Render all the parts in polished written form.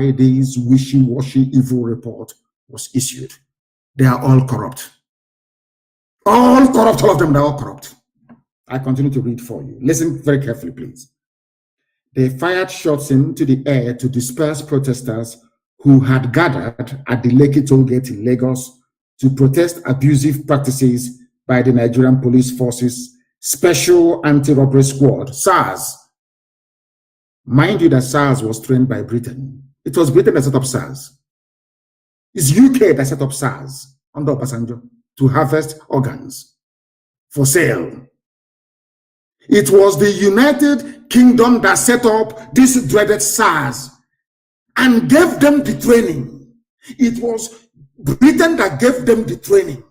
this wishy-washy evil report was issued. They are all corrupt. All corrupt, all of them, they're all corrupt. I continue to read for you. Listen very carefully, please. They fired shots into the air to disperse protesters who had gathered at the Lekki toll gate in Lagos to protest abusive practices by the Nigerian Police Forces Special Anti-Robbery Squad, SARS. Mind you that SARS was trained by Britain. It was Britain that set up SARS. It's UK that set up SARS under Obasanjo to harvest organs for sale. It was the United Kingdom that set up this dreaded SARS and gave them the training. It was Britain that gave them the training.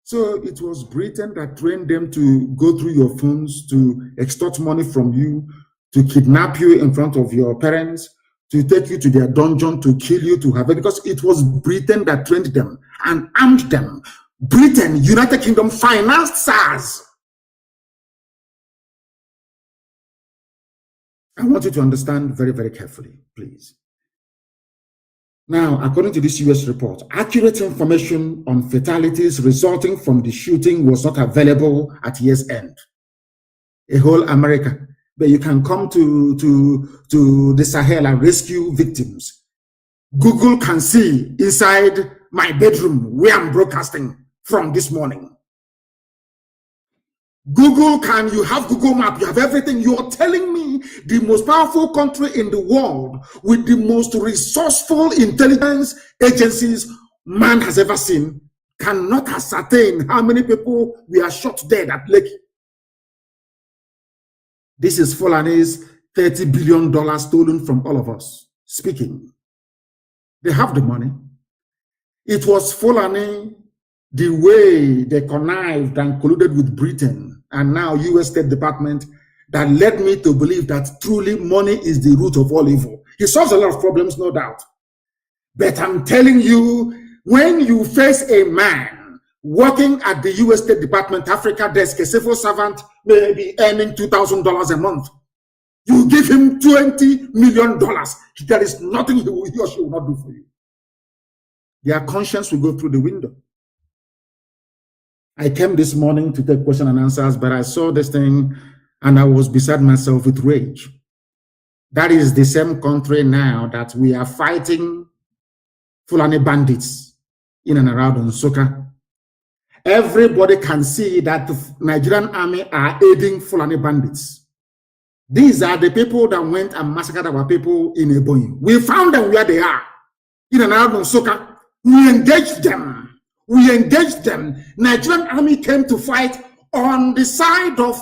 So it was Britain that trained them to go through your phones, to extort money from you, to kidnap you in front of your parents, to take you to their dungeon, to kill you, to have it, because it was Britain that trained them and armed them. Britain, United Kingdom, financed SARS. I want you to understand very, very carefully, please. Now, according to this US report, accurate information on fatalities resulting from the shooting was not available at year's end. A whole America, but you can come to the Sahel and rescue victims. Google can see inside my bedroom where I'm broadcasting from this morning. Google can, you have Google Map, you have everything. You're telling me the most powerful country in the world with the most resourceful intelligence agencies man has ever seen cannot ascertain how many people were shot dead at Lekki. This is Fulani's $30 billion stolen from all of us speaking. They have the money. It was Fulani, the way they connived and colluded with Britain and now US State Department, that led me to believe that truly money is the root of all evil. It solves a lot of problems, no doubt. But I'm telling you, when you face a man working at the US State Department Africa desk, a civil servant may be earning $2,000 a month, you give him $20 million. There is nothing he or she will not do for you. Their conscience will go through the window. I came this morning to take question and answers, but I saw this thing and I was beside myself with rage. That is the same country now that we are fighting Fulani bandits in and around Nsukka. Everybody can see that the Nigerian army are aiding Fulani bandits. These are the people that went and massacred our people in Ebonyi. We found them where they are, in and around Nsukka. We engaged them. We engaged them. Nigerian army came to fight on the side of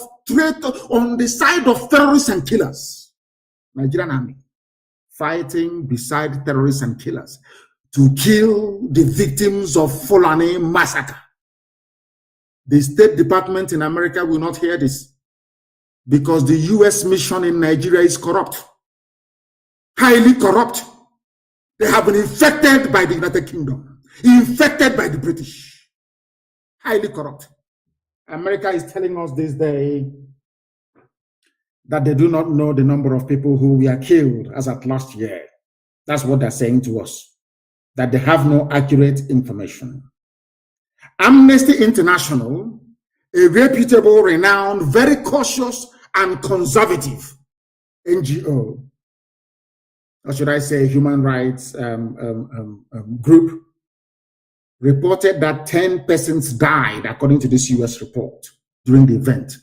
terrorists and killers. Nigerian army fighting beside terrorists and killers to kill the victims of Fulani massacre. The State Department in America will not hear this because the US mission in Nigeria is corrupt, highly corrupt. They have been infected by the United Kingdom, infected by the British, highly corrupt. America is telling us this day that they do not know the number of people who were killed as at last year. That's what they're saying to us, that they have no accurate information. Amnesty International, a reputable, renowned, very cautious and conservative NGO, or should I say human rights group, reported that 10 persons died according to this US report during the event,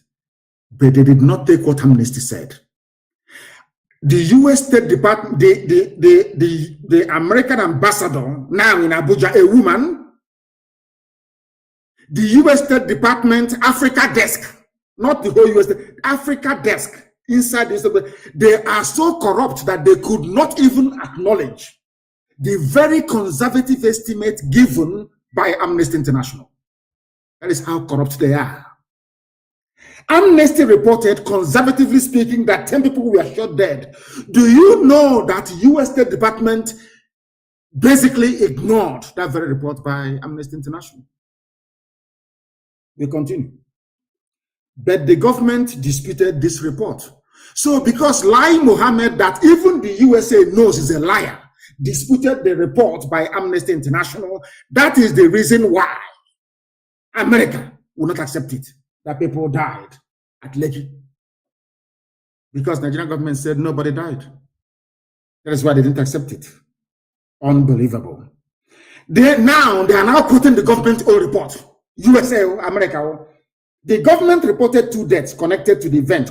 but they did not take what Amnesty said. The US State Department, the American ambassador now in Abuja, a woman, the US State Department Africa desk, not the whole US, Africa desk inside this, they are so corrupt that they could not even acknowledge the very conservative estimate given by Amnesty International. That is how corrupt they are. Amnesty reported, conservatively speaking, that 10 people were shot dead. Do you know that the US State Department basically ignored that very report by Amnesty International? We continue. But the government disputed this report. So because Lai Mohammed, that even the USA knows is a liar, disputed the report by Amnesty International, that is the reason why America will not accept it, that people died at Lekki. Because Nigerian government said nobody died. That is why they didn't accept it. Unbelievable. They are now quoting the government own report. USA, America. The government reported 2 deaths connected to the event.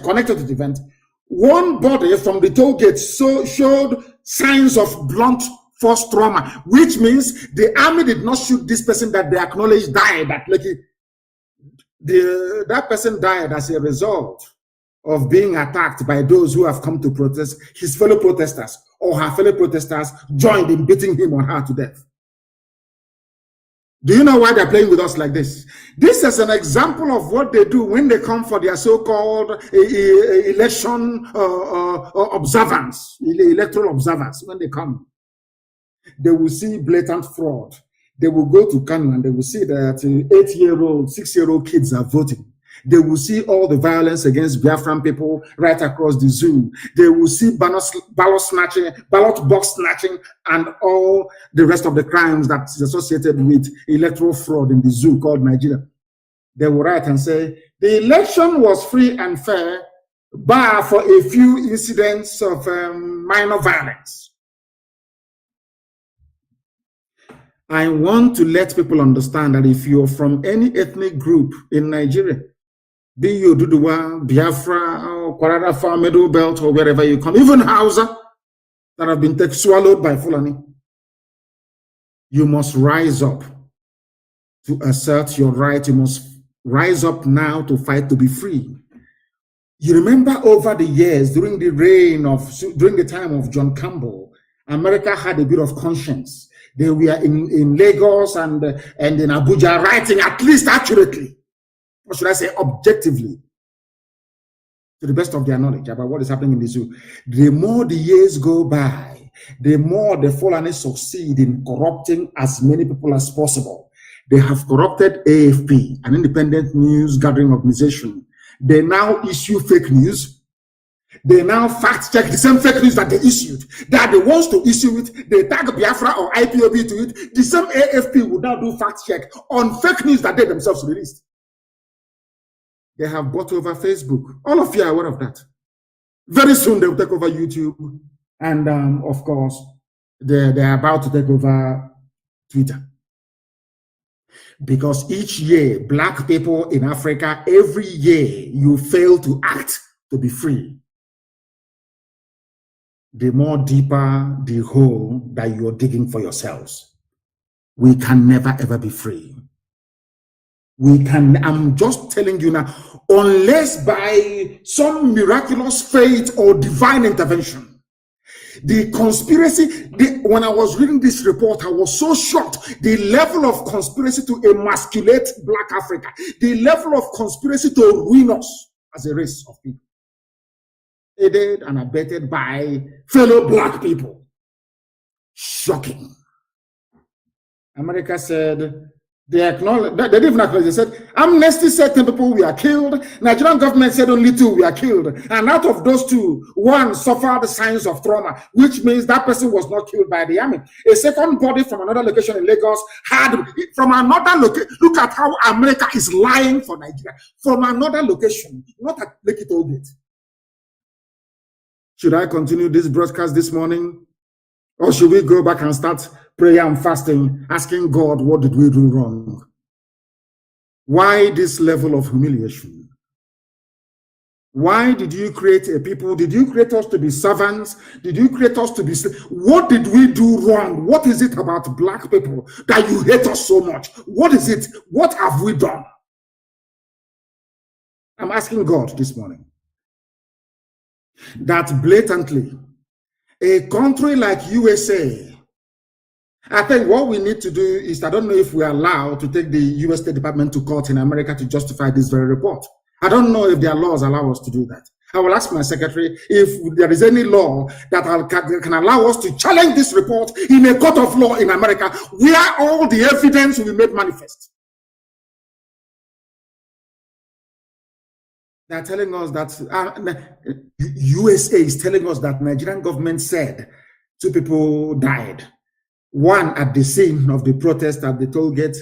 One body from the toll gate showed signs of blunt force trauma, which means the army did not shoot this person that they acknowledged died at Lekki. That person died as a result of being attacked by those who have come to protest, his fellow protesters or her fellow protesters joined in beating him or her to death. Do you know why they're playing with us like this? This is an example of what they do when they come for their so-called election observance, electoral observance. When they come, they will see blatant fraud. They will go to Kanu and they will see that 8-year-old, 6-year-old kids are voting. They will see all the violence against Biafran people right across the zoo. They will see ballot box snatching, and all the rest of the crimes that's associated with electoral fraud in the zoo called Nigeria. They will write and say, the election was free and fair, bar for a few incidents of minor violence. I want to let people understand that if you're from any ethnic group in Nigeria, be you Duduwa, Biafra, or Kwararafa, Middle Belt, or wherever you come, even Hausa, that have been swallowed by Fulani, you must rise up to assert your right. You must rise up now to fight to be free. You remember over the years, during the time of John Campbell, America had a bit of conscience. They were in Lagos and in Abuja writing at least accurately, or should I say objectively, to the best of their knowledge about what is happening in the zoo. The more the years go by, the more the Fulani succeed in corrupting as many people as possible. They have corrupted AFP, an independent news gathering organization. They now issue fake news. They now fact check the same fake news that they issued. They are the ones to issue it. They tag Biafra or IPOB to it. The same AFP would now do fact check on fake news that they themselves released. They have bought over Facebook. All of you are aware of that. Very soon they will take over YouTube. And of course, they're about to take over Twitter. Because each year, black people in Africa, every year, you fail to act to be free. The more deeper the hole that you're digging for yourselves. We can never ever be free. I'm just telling you now, unless by some miraculous fate or divine intervention, the conspiracy, when I was reading this report, I was so shocked. The level of conspiracy to emasculate Black Africa, the level of conspiracy to ruin us as a race of people, aided and abetted by fellow Black people. Shocking. America said, they acknowledged, they didn't even acknowledge, they said, Amnesty said 10 people were killed, Nigerian government said only 2 were killed, and out of those 2, 1 suffered signs of trauma, which means that person was not killed by the army. A second body from another location in Lagos had, from another location, look at how America is lying for Nigeria, from another location, not at Lekki Toll Gate. Should I continue this broadcast this morning? Or should we go back and start prayer and fasting, asking God, what did we do wrong? Why this level of humiliation? Why did you create a people? Did you create us to be servants? Did you create us to be... What did we do wrong? What is it about Black people that you hate us so much? What is it? What have we done? I'm asking God this morning that blatantly, a country like USA, I think what we need to do is, I don't know if we're allowed to take the US State Department to court in America to justify this very report. I don't know if their laws allow us to do that. I will ask my secretary if there is any law that can allow us to challenge this report in a court of law in America where all the evidence will be made manifest. They're telling us that USA is telling us that Nigerian government said 2 people died. One at the scene of the protest at the toll gate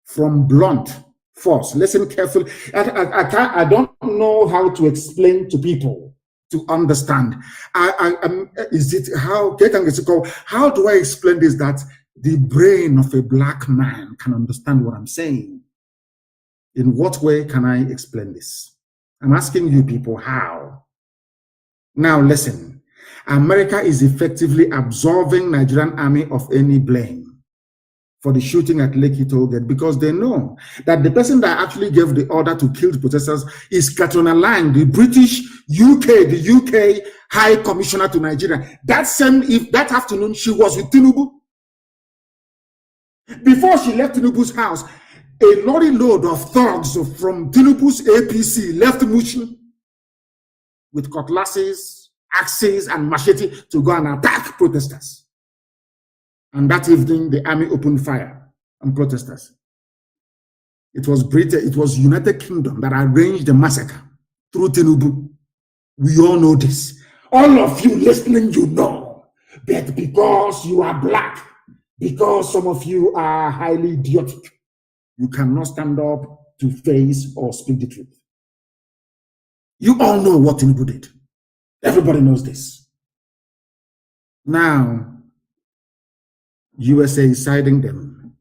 from blunt force. Listen carefully. I don't know how to explain to people to understand. How do I explain this that the brain of a black man can understand what I'm saying? In what way can I explain this? I'm asking you people how. Now listen, America is effectively absolving Nigerian army of any blame for the shooting at Lekki Tollgate because they know that the person that actually gave the order to kill the protesters is Katrina Lang, the British the UK High Commissioner to Nigeria. That afternoon she was with Tinubu. Before she left Tinubu's house, a lorry load of thugs from Tinubu's APC left Mushi with cutlasses, axes, and machete to go and attack protesters. And that evening, the army opened fire on protesters. It was Britain, it was United Kingdom that arranged the massacre through Tinubu. We all know this. All of you listening, you know. But because you are black, because some of you are highly idiotic, you cannot stand up to face or speak the truth. You all know what Tinubu did. Everybody knows this. Now, USA is siding them.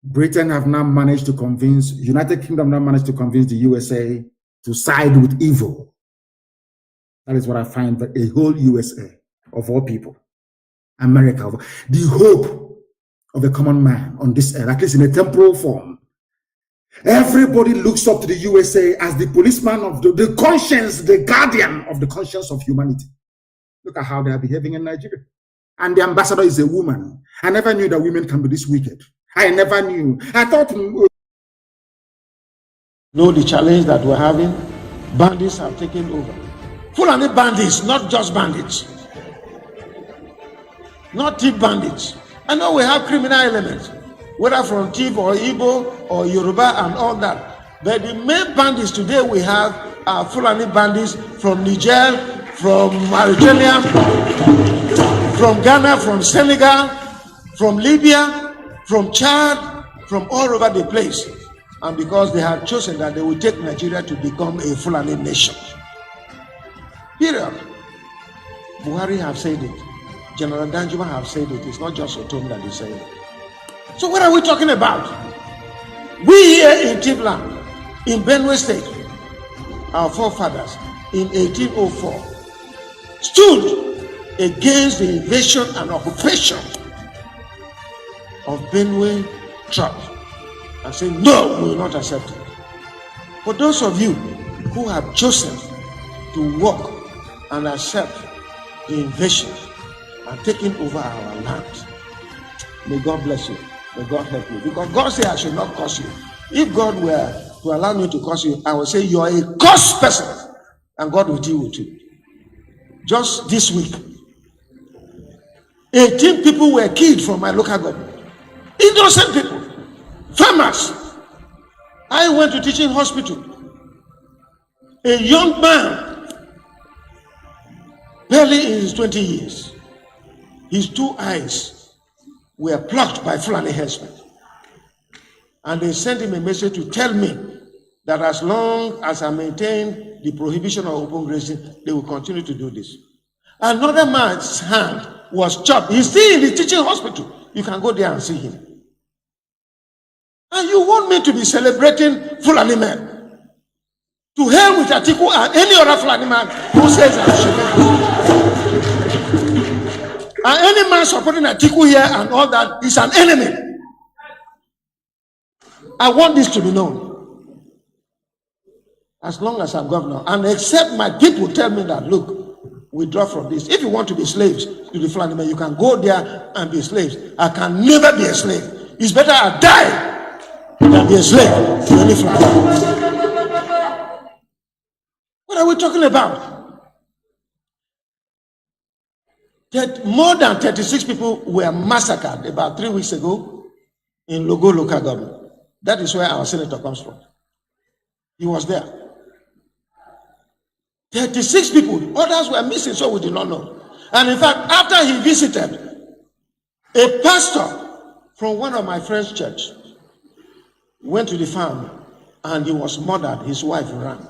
Britain have now managed to convince, United Kingdom now managed to convince the USA to side with evil. That is what I find, that a whole USA, of all people, America, the hope of a common man on this earth, at least in a temporal form. Everybody looks up to the USA as the policeman of the conscience, the guardian of the conscience of humanity. Look at how they are behaving in Nigeria. And the ambassador is a woman. I never knew that women can be this wicked. I never knew. I thought... Know the challenge that we're having? Bandits have taken over. Fulani bandits, not just bandits. Not thief bandits. I know we have criminal elements, whether from Tiv or Igbo or Yoruba and all that. But the main bandits today we have are Fulani bandits from Niger, from Mauritania, from Ghana, from Senegal, from Libya, from Chad, from all over the place. And because they have chosen that they will take Nigeria to become a Fulani nation. Period. Buhari have said it. General Danjuma have said it. It's not just Otom that is saying it. So what are we talking about? We here in Tivland, in Benue State, our forefathers in 1804 stood against the invasion and occupation of Benue tribe and said, no, we will not accept it. For those of you who have chosen to walk and accept the invasion and taking over our land, may God bless you. May God help you. Because God said I should not curse you. If God were to allow me to curse you, I would say you are a cursed person and God will deal with you. Just this week, 18 people were killed from my local government. Innocent people, farmers. I went to teaching hospital. A young man, barely in his 20 years, his 2 eyes were plucked by Fulani herdsmen. And they sent him a message to tell me that as long as I maintain the prohibition of open grazing, they will continue to do this. Another man's hand was chopped. He's still in the teaching hospital. You can go there and see him. And you want me to be celebrating Fulani men? To hell with Atiku and any other Fulani man who says I should. And any man supporting Atiku here and all that is an enemy. I want this to be known. As long as I'm governor, and except my people tell me that, look, withdraw from this. If you want to be slaves to the Fulani men, you can go there and be slaves. I can never be a slave. It's better I die than be a slave to any Fulani. What are we talking about? That more than 36 people were massacred about 3 weeks ago in Logo local government. That is where our senator comes from. He was there. 36 people. Others were missing, so we did not know. And in fact, after he visited, a pastor from one of my friends' church went to the farm and he was murdered. His wife ran.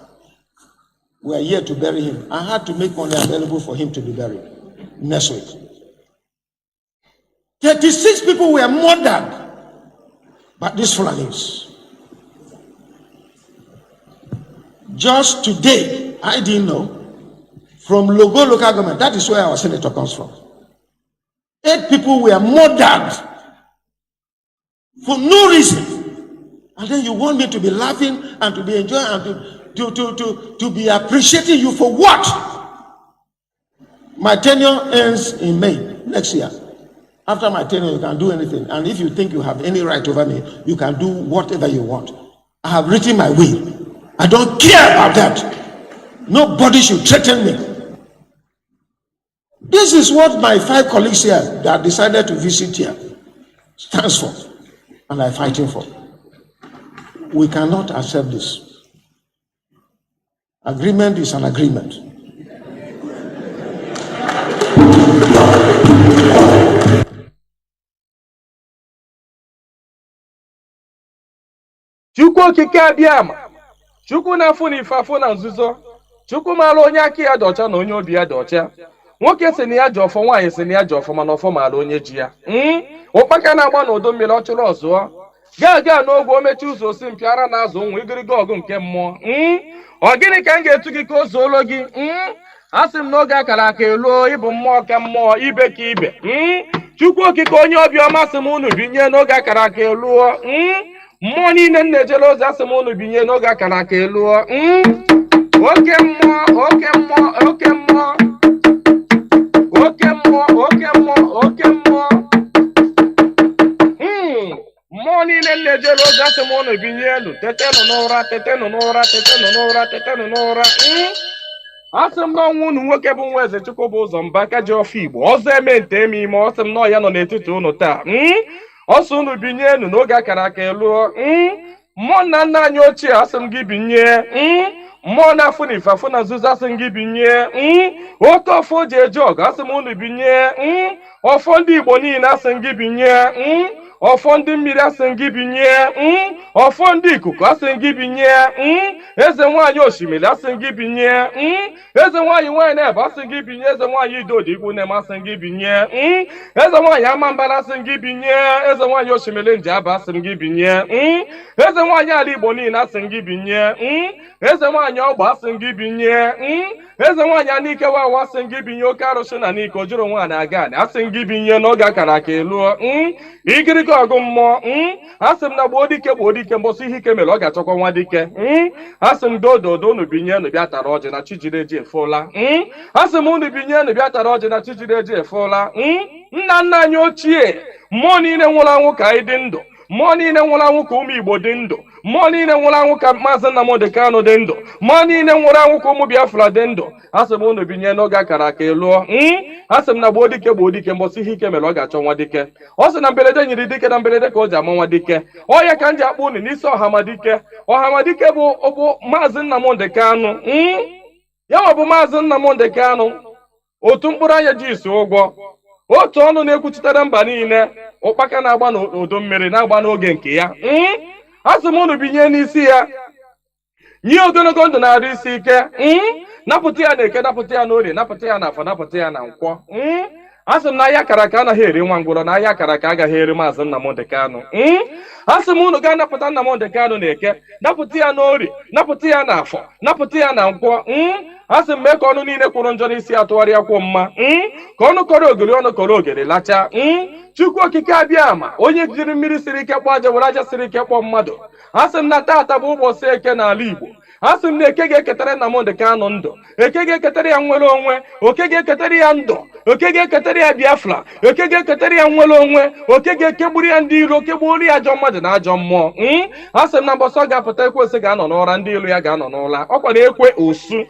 We are here to bury him. I had to make money available for him to be buried next week. 36 people were murdered by these Fulanis. Just today, I didn't know, from Logo local government, that is where our senator comes from. 8 people were murdered for no reason. And then you want me to be laughing and to be enjoying and to be appreciating you for what? My tenure ends in May next year. After my tenure, you can do anything. And if you think you have any right over me, you can do whatever you want. I have written my will. I don't care about that. Nobody should threaten me. This is what my 5 colleagues here that decided to visit here stands for, and I'm fighting for. We cannot accept this. Agreement is an agreement. Chukwu okike abịama, Chukwu na-afụ n'ife afụ na nzuzo, Chukwu maara onye aka ya dị ọcha na onye obi ya dị ọcha. Nwoke si na ya ji ọfọ, nwaanyị si na ya ji ọfọ, mana ọfọ maara onye ji ya. Ụkpaka na-agba n'udu mmiri ọ chụrụ ọzụọ. Gaa n'ogwe o mechi ụzọ osi mpịara na-azụ nwa igiriga ọgụ nke mmụọ. Ọ gịnị ka m ga-etu gị ka o zuolo gị? Asị m n'oge akara aka eluo, ịbụ mmụọ ka mmụọ, ibe ka ibe. Chukwu okike onye obiọma sị m unu binye n'oge akara aka eluo. Mmụọ niile na-ejere ozi asị m unu binye n'oge akara aka eluo. Oke mmụọ, oke mmụọ, oke mmụọ, oke mmụọ, oke mmụọ, oke mmụọ. Mmụọ niile na-ejere ozi asị m unu binye elu. Tetenụ n'ụra, tetenụ n'ụra, tetenụ n'ụra, tetenụ n'ụra. Asị m n'ọnwụ unu nwoke bụ nwa eze Chukwu bụ ụzọ mba aka ji ọfọ Igbo ọzọ eme nte eme ime. Ọsị m nọ ya nọ n'etiti unu taa. Ọsọ unu binye enu n'oge akara aka eluo. Mmụọ nna nna anyị ochie asị m gị binye. Mmụọ na-afụ na ife afụ na nzuzo asị m gị binye. Oke ọfọ ji eje ọgụ asị m unu binye. Ọfọ ndị Igbo niile asị m gị binye. Ọfọ ndị mmiri asị m gị binye. Ọfọ ndị ikuku asị m gị binye. Eze nwaanyị osimiri asị m gị binye. Eze nwaanyị nwanyị na-ebe asị m gị binye. Eze nwaanyị idodi ikwu na-eme asị m gị binye. Eze nwaanyị amambara asị m gị binye. Eze nwaanyị osimiri nji aba asị m gị binye. Eze nwaanyị ala Igbo niile asị m gị binye. Eze nwaanyị ọgba asị m gị binye. Eze nwaanyị anike wawa asị m gị binye. Oke arụsị na n'ike ojuru nwaanyị aga anị asị m gị binye n'oge akara aka eluo. Igirigi ọgụ mmụọ. Asị m na gboo dike mbọsị ihe ike mere ọ ga-achọkwa nwa dike. Asị m dododo unu binye unu bịa tara ọjị na chijiri eji efola. Asị m unu binye unu bịa tara ọjị na chijiri eji efola. Nna nna anyị ochie, mmụọ niile nwụrụ anwụ ka anyị dị ndụ. Mmụọ niile nwụrụ anwụ ka ụmụ Igbo dị ndụ. Mmụọ niile nwụrụ anwụ ka Mazi Nnamdi Kanu dị ndụ. Mmụọ niile nwụrụ anwụ ka ụmụ Biafra dị ndụ. Asị m unu binye n'oge akara aka eluo. Asị m na gboo dike mbọsị ihe ike mere ọ ga-achọ nwa dike. Ọ sị na mberede nyiri dike na mberede ka o ji ama nwa dike. Ọ ya ka m ji akpọ unu n'isi Ọhamadike. Ọhamadike bụ Mazi Nnamdi Kanu. Ya ọ bụ Mazi Nnamdi Kanu. Otu mkpụrụ anya ji isi ụgwọ. Otu ọnụ na-ekwuchitere mba niile. Ụkpaka na-agba n'udu mmiri na-agba n'oge nke ya. Asị m unu binye n'isi ya. Nye ogologo ndụ na-arụ isi ike. Napụta ya na eke, napụta ya n'orie, napụta ya n'afọ, napụta ya na nkwọ. Asị m na ahịa akara aka anaghị eri nwa ngwụrọ, na ahịa akara aka agaghị eri Mazi Nnamdi Kanu. Asị m unu ga-anapụta Nnamdi Kanu na eke, napụta ya n'orie, napụta ya n'afọ, napụta ya na nkwọ. Asị m mee ka ọnụ niile kwụrụ njọ n'isi atụgharịa kwụ mma. Ka ọnụ kọrọ ogiri ọnụ kọrọ ogiri lacha. Chukwu okike abịama, onye jiri mmiri siri ike kpọọ aja were aja siri ike kpọọ mmadụ. Asị m na taata bụ ụbọchị eke n'ala Igbo. Asị m na eke ga-eketara Nnamdi Kanu ndụ. Eke ga-eketara ya nwere onwe. Oke ga-eketara ya ndụ. Oke ga-eketara ya Biafra. Oke ga-eketara ya nwere onwe. Oke ga-ekegburu ya ndị iro, kegburu ya ajọ mmadụ na ajọ mmụọ. Asị m na mbọsọ ga-apụta ekwensu ga-anọ n'ụra, ndị ilu ya ga-anọ n'ụra. Ọkwa na ekwe osu.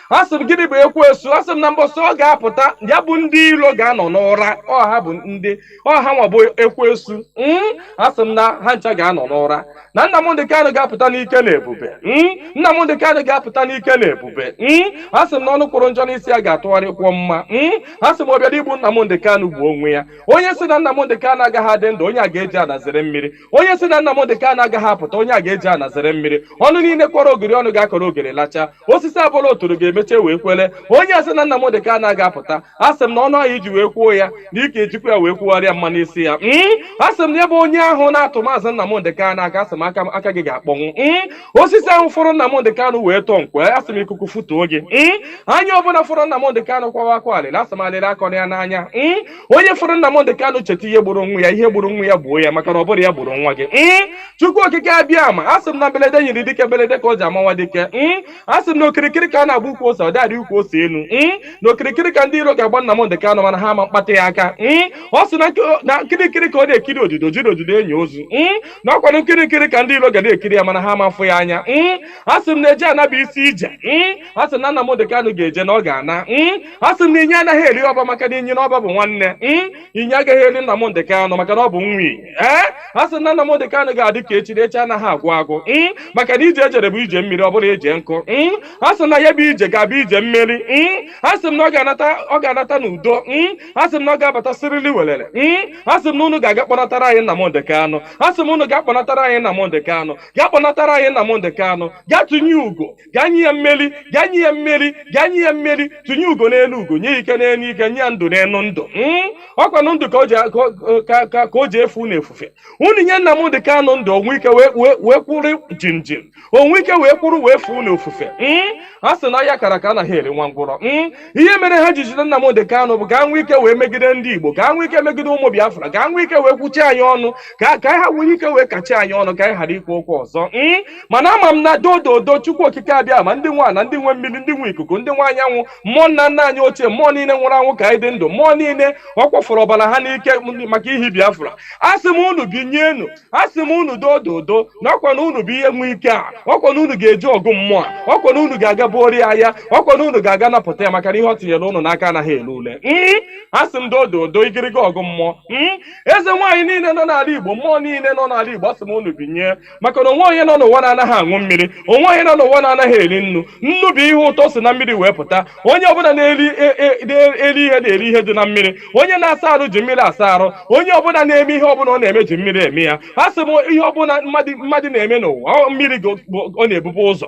Asị m gịnị bụ ekwensu? Asị m na mbọsọ ọ ga-apụta ya bụ ndị ilo ga-anọ n'ụra. Ọha bụ ndị ọha nwa bụ ekwensu. Asị m na ha ncha ga-anọ n'ụra. Na Nnamdi Kanu ga-apụta n'ike na ebube. Nnamdi Kanu ga-apụta n'ike na ebube. Asị m na ọnụ kwụrụ njọ n'isi ya ga-atụgharịkwọ mma. Asị m ọbịara igbu Nnamdi Kanu gbuo onwe ya. Onye si na Nnamdi Kanu agaghị adị ndụ, onye a ga-eji anazere mmiri. Onye si na Nnamdi Kanu agaghị apụta, onye a ga-eji anazere mmiri. Ọnụ niile kwọrọ ogiri ọnụ ga-akọrọ ogiri lacha. Osisi abụla oturu ga-emeche wee kwele. Onye asị na Nnamdi Kanu agaghị apụta, asị m na ọnụ ahụ iji wee kwuo ya na ike ejikwa ya wee kwugharịa mma n'isi ya. Asị m na ebe onye ahụ na-atụ maazị Nnamdi Kanu aka, asị m aka gị ga-akpọnwụ. Osisi ahụ fọrọ Nnamdi Kanu wee tọọ nkwe, asị m ikuku futuo gị. Anya ọbụla fọrọ Nnamdi Kanu kwawa akwa alịla, asị m alịrị akọ ya n'anya. Onye fọrọ Nnamdi Kanu cheta ihe gburu nwa ya, ihe gburu nwa ya gbuo ya, maka na ọ bụrụ ya gburu nwa gị. Chukwu okike abịa ma, asị m na belede nyiri dike belede ka o ji amawa dike. Asị m na okirikiri ka a na-agba ukwu ose, ọ dịarị ukwu ose elu. Na okirikiri ka ndị iro ga-agba Nnamdi Kanu mana ha ama mkpata ya aka. Ọ sị na nkirikiri ka ọ na-ekiri odido jiri odido enyi ozu. Na ọkwanụ nkirikiri ka ndị iro ga na-ekiri ya mana ha ama mfụ ya anya. Asị m na eje anabụ isi ije. Asị na Nnamdi Kanu ga-eje na ọ ga-ana. Asị m na inye anaghị eri ọba maka na inye n'ọba bụ nwanne. Inye agaghị eri Nnamdi Kanu maka na ọ bụ nwi. Asị na Nnamdi Kanu ga-adị ka echi anaghị agwụ agwụ. Maka na ije ejere bụ ije mmiri, ọ bụrụ eje nkụ. Asị na ya bụ ije ga-abụ ije mmeri. Asị m na ọ ga-anata n'udo. Asị m na ọ ga-abata sirili welere. Asị m na unu ga-aga kpọnatara anyị Nnamdi Kanu. Asị m unu ga-akpọnatara anyị Nnamdi Kanu. Gaa kpọnatara anyị Nnamdi Kanu. Gaa tụnye ugo, gaa nye ya mmeri, gaa nye ya mmeri, gaa nye ya mmeri. Tụnye ugo n'elu ugo, nye ike n'elu ike, nye ya ndụ n'elu ndụ. Ọkwanụ ndụ ka o ji efu na-efufe. Unu nye Nnamdi Kanu ndụ, onwe ike wee kwụrụ jinjin, onwe ike wee kwụrụ wee fuo n'ofufe. A sị na ya kara ka anaghị eri nwa ngwụrọ. Ihe mere ha ji jide Nnamdi Kanu bụ ka nwee ike wee megide ndị Igbo, ka nwee ike megide ụmụ Biafra, ka nwee ike wee kwuchie anyị ọnụ, ka ha nwee ike wee kachie anyị ọnụ, ka anyị ghara ikwu okwu ọzọ. Mana ama m na dododo Chukwu okike abịa ma ndị nwa na ndị nwe mmiri, ndị nwe ikuku, ndị nwe anyanwụ, mmụọ nna nna anyị ochie, mmụọ niile nwụrụ anwụ ka anyị dị ndụ, mmụọ niile ọ kwafọrọ ọbara ha n'ike maka ihi Biafra. Asị m unu binyenu, asị m unu dododo na ọkwa na unu bụ ihe nwe ike a, ọkwa na unu ga-eji ọgụ mmụọ a, ọkwa na unu ga-aga bụori ya, ọkwa na unu ga-aga napụta ya maka na ihe ọ tinyere unu n'aka anaghị ele ule. Asị m dododo igiriga ọgụ mmụọ. Eze nwaanyị niile nọ n'ala Igbo, mmụọ niile nọ n'ala Igbo, asị m unu binye, maka na onwe onye nọ n'ụwa na-anaghị aṅụ mmiri, onwe onye nọ n'ụwa na-anaghị eri nnu. Nnu bụ ihe ụtọ si na mmiri wee pụta. Onye ọbụla na-eri ihe na-eri ihe dị na mmiri. Onye na-asa arụ ji mmiri asa arụ. Onye ọbụla na-eme ihe ọbụla ọ na-eme ji mmiri eme ya. Asị m ihe ọbụla mmadụ na-eme n'ụwa, mmiri ọ na-ebubu ụzọ.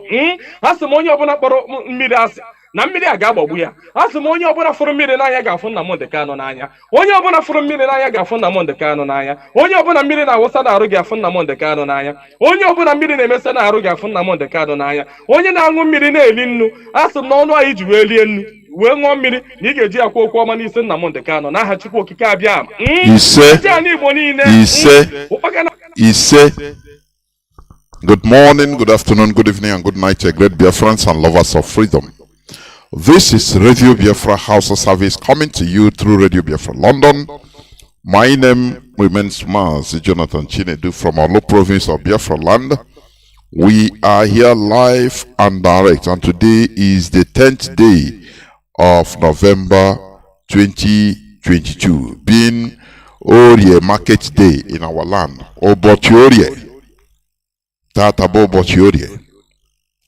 Asị m onye ọbụla kpọrọ mmiri asị na mmiri a ga-agbagbu ya. Asị m onye ọbụla fụrụ mmiri n'anya ga-afụ Nnamdi Kanu n'anya. Onye ọbụla fụrụ mmiri n'anya ga-afụ Nnamdi Kanu n'anya. Onye ọbụla mmiri na-awụsa n'arụ ga-afụ Nnamdi Kanu n'anya. Onye ọbụla mmiri na-emesa n'arụ ga-afụ Nnamdi Kanu n'anya. Onye na-aṅụ mmiri na-eli nnu, asị m na ọnụ anyị ji wee lie nnu wee ṅụọ mmiri na ị ga-eji akwa okwu ọma n'isi Nnamdi Kanu n'aha Chukwu okike abịa. Ise. Good morning, good afternoon, good evening, and good night, great Biafrans and lovers of freedom. This is Radio Biafra Hausa-Service coming to you through Radio Biafra London. My name remains Mazi Jonathan Chinedu from our low province of Biafra land. We are here live and direct, and today is the 10th day of November 2022, being Orie Market Day in our land, Obochi Orie.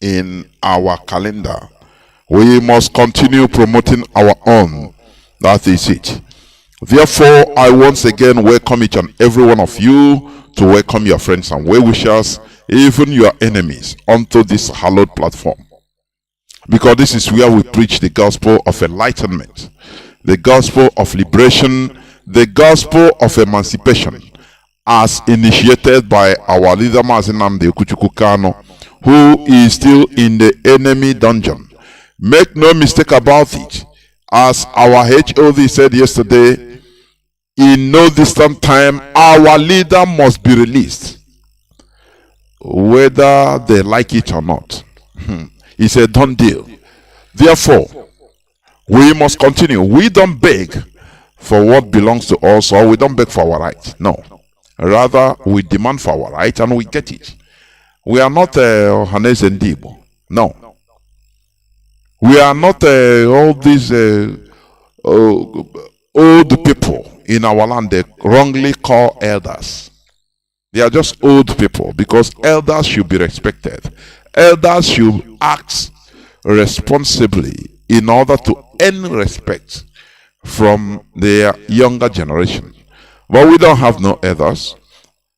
In our calendar, we must continue promoting our own. That is it. Therefore, I once again welcome each and every one of you to welcome your friends and well-wishers, even your enemies, onto this hallowed platform. Because this is where we preach the gospel of enlightenment, the gospel of liberation, the gospel of emancipation, as initiated by our leader Mazi Nnamdi Kanu, who is still in the enemy dungeon. Make no mistake about it. As our HOD said yesterday, in no distant time, our leader must be released, whether they like it or not. It's a done deal. Therefore, we must continue. We don't beg for what belongs to us, or we don't beg for our right. No. Rather, we demand for our right and we get it. We are not Hanez and Dibo. No. We are not all these old people in our land they wrongly call elders. They are just old people, because elders should be respected. Elders should act responsibly in order to earn respect from their younger generation. But we don't have no elders.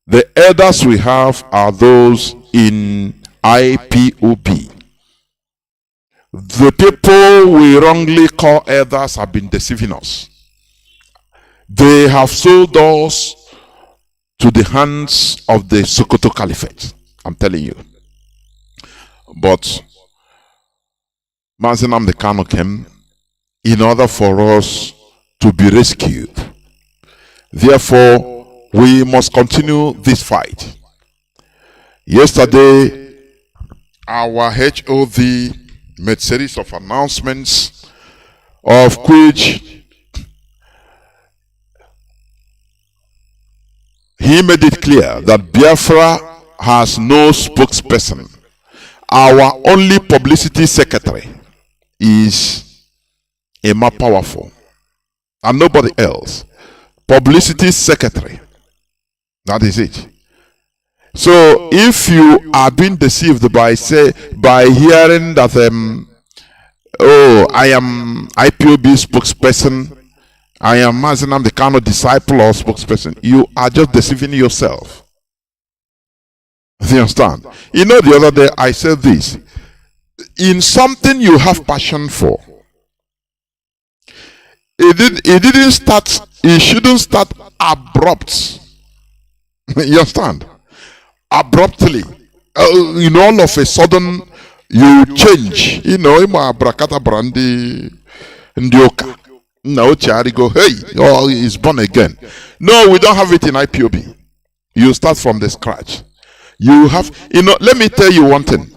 The elders we have are those in IPOB. The people we wrongly call elders have been deceiving us. They have sold us to the hands of the Sokoto Caliphate. I'm telling you. But Mazi Nnamdi Kanu came in order for us to be rescued. Therefore, we must continue this fight. Yesterday, our HOD made series of announcements, of which he made it clear that Biafra has no spokesperson. Our only publicity secretary is Emma Powerful and nobody else. Publicity secretary. That is it. So if you are being deceived by hearing that oh, I am IPOB spokesperson, I am Mazi Nnamdi Kanu disciple or spokesperson, you are just deceiving yourself. Do you understand? You know, the other day I said this. In something you have passion for, it shouldn't start abrupt. You understand? Abruptly. All of a sudden you change. Brakata Brandi Ndioka. No, Chari go, hey, oh, he's born again. No, we don't have it in IPOB. You start from the scratch. You have, let me tell you one thing.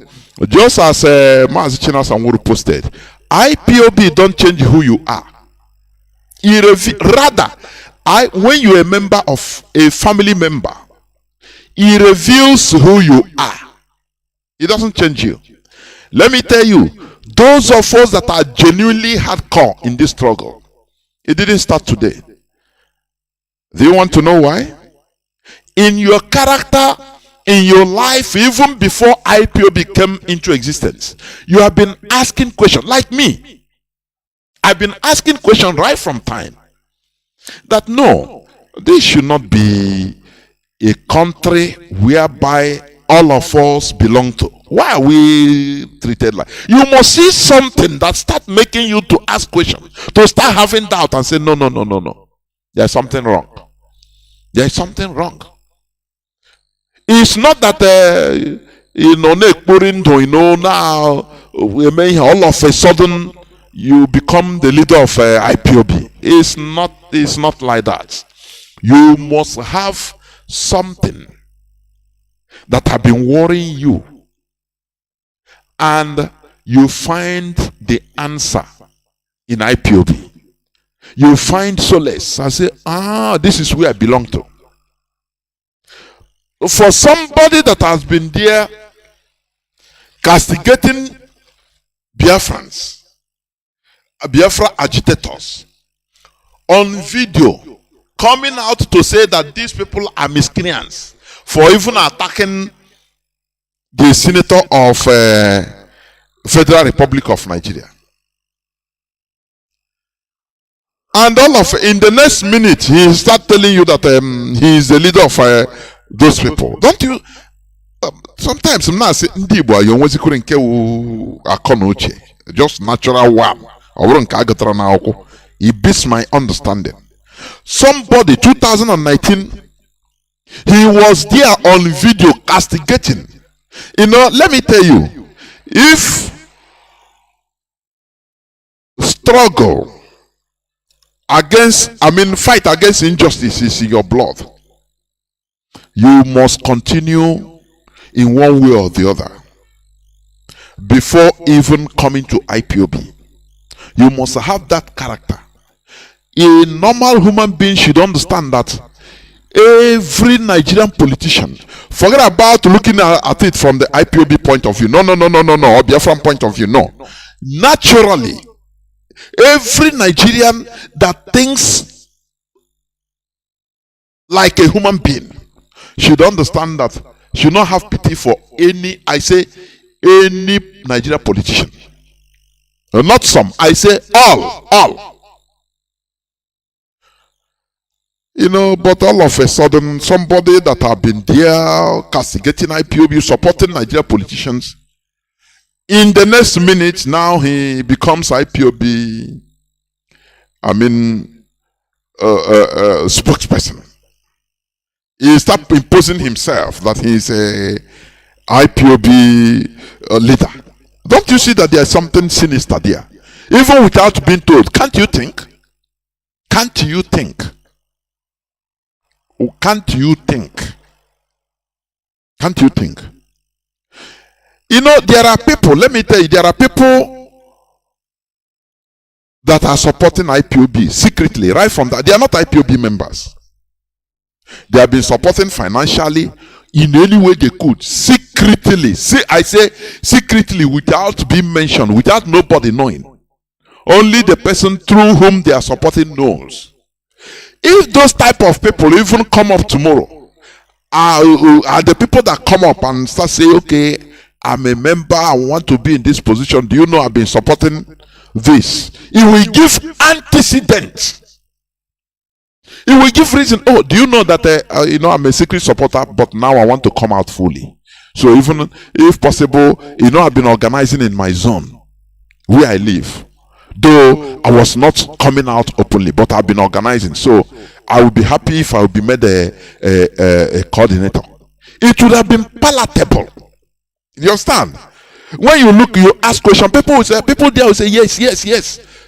Just as Mazi Chinas and Wuru posted, IPOB don't change who you are. Rather, when you're a member of a family member, it reveals who you are. It doesn't change you. Let me tell you, those of us that are genuinely hardcore in this struggle, it didn't start today. Do you want to know why? In your character, in your life, even before IPOB came into existence, you have been asking questions, like me. I've been asking questions right from time. That no, this should not be a country whereby all of us belong to. Why are we treated like? You must see something that start making you to ask questions, to start having doubt and say, no. There's something wrong. There's something wrong. It's not that now all of a sudden you become the leader of IPOB. It's not like that. You must have something that have been worrying you, and you find the answer in IPOB. You find solace and say, this is where I belong to. For somebody that has been there castigating Biafrans, Biafra agitators, on video, coming out to say that these people are miscreants for even attacking the senator of Federal Republic of Nigeria. And in the next minute, he start telling you that he is the leader of those people. Don't you? Sometimes I'm not saying just natural wham. It beats my understanding. Somebody 2019, he was there on video castigating. Let me tell you, if fight against injustice is in your blood, you must continue in one way or the other before even coming to IPOB. You must have that character. A normal human being should understand that every Nigerian politician, forget about looking at it from the IPOB point of view. No, or Biafran point of view. No. Naturally, every Nigerian that thinks like a human being should understand that, should not have pity for any Nigeria politician. Not some, I say all. But all of a sudden, somebody that have been there castigating IPOB, supporting Nigeria politicians, in the next minute, now he becomes IPOB, spokesperson. He start imposing himself that he is a IPOB leader. Don't you see that there is something sinister there? Even without being told, can't you think? Can't you think? Can't you think? Can't you think? There are people, let me tell you, there are people that are supporting IPOB secretly, right from that. They are not IPOB members. They have been supporting financially in any way they could, secretly. See, I say secretly, without being mentioned, without nobody knowing. Only the person through whom they are supporting knows. If those type of people even come up tomorrow, are the people that come up and start saying, okay, I'm a member, I want to be in this position, do you know I've been supporting this? It will give antecedent. It will give reason. Oh, do you know that I'm a secret supporter, but now I want to come out fully. So even if possible, I've been organizing in my zone where I live. Though I was not coming out openly, but I've been organizing. So I would be happy if I would be made a coordinator. It would have been palatable. You understand? When you look, you ask questions. People there will say yes.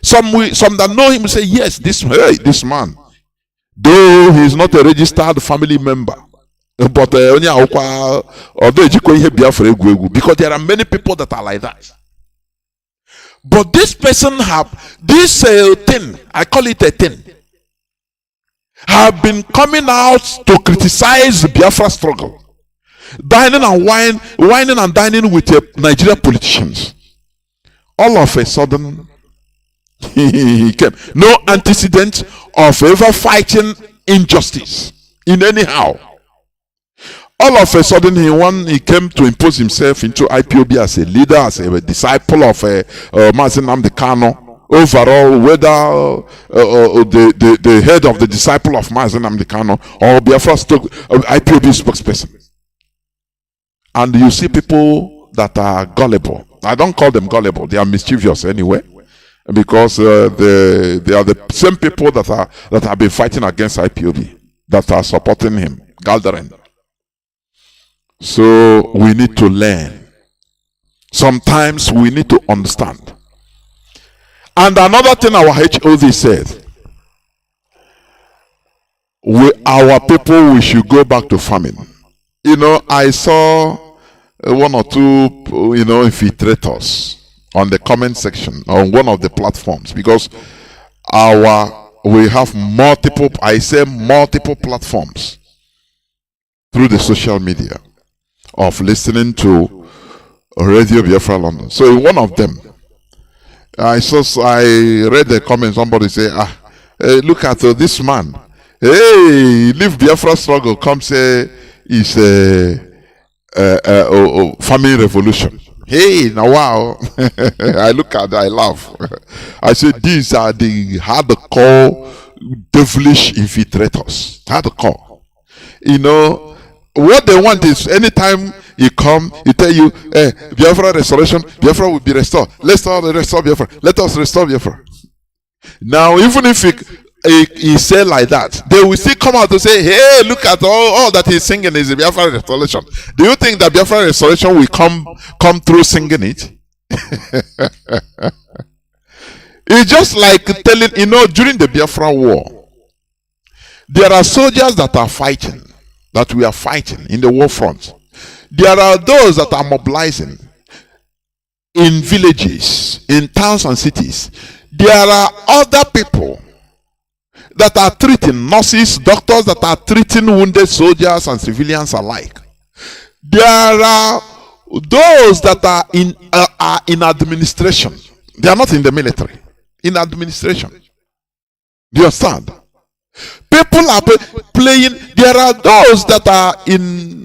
Some that know him will say yes. This man, though he is not a registered family member, but because there are many people that are like that. But this person have this thing, I call it a thing, have been coming out to criticize the Biafra struggle, dining and whining and dining with Nigeria politicians. All of a sudden, he came. No antecedent of ever fighting injustice in any how. All of a sudden, he came to impose himself into IPOB as a leader, as a disciple of Mazi Nnamdi Kanu. Overall, whether the head of the disciple of Mazi Nnamdi Kanu or Biafra IPOB spokesperson. And you see people that are gullible. I don't call them gullible; they are mischievous anyway, because they are the same people that have been fighting against IPOB, that are supporting him, gathering. So we need to learn. Sometimes we need to understand. And another thing our HOD said, our people, we should go back to farming. I saw one or two, infiltrators on the comment section on one of the platforms, because we have multiple platforms through the social media of listening to Radio Biafra London. So in one of them, I read the comment. Somebody say, look at this man. Hey, leave Biafra struggle. Come say it's a family revolution. Hey, now wow. I look at that, I laugh. I say these are the hardcore devilish infiltrators. Hardcore. What they want is anytime you come, he tell you, Biafra restoration, Biafra will be restored. Let's restore Biafra. Let us restore Biafra. Now, even if he say like that, they will still come out to say, hey, look at all that he's singing is Biafra restoration. Do you think that Biafra restoration will come through singing it? It's just like telling, during the Biafra war, there are soldiers that are fighting, that we are fighting in the war front. There are those that are mobilizing in villages, in towns and cities. There are other people that are treating nurses, doctors that are treating wounded soldiers and civilians alike. There are those that are in administration. They are not in the military. In administration. Do you understand? People are playing. There are those that are in,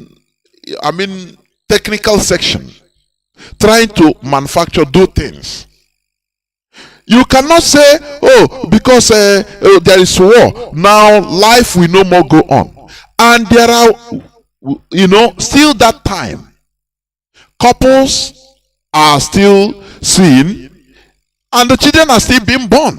technical section. trying to manufacture, do things. You cannot say, oh, because there is war, now life will no more go on. And there are, still that time, couples are still seen, and the children are still being born.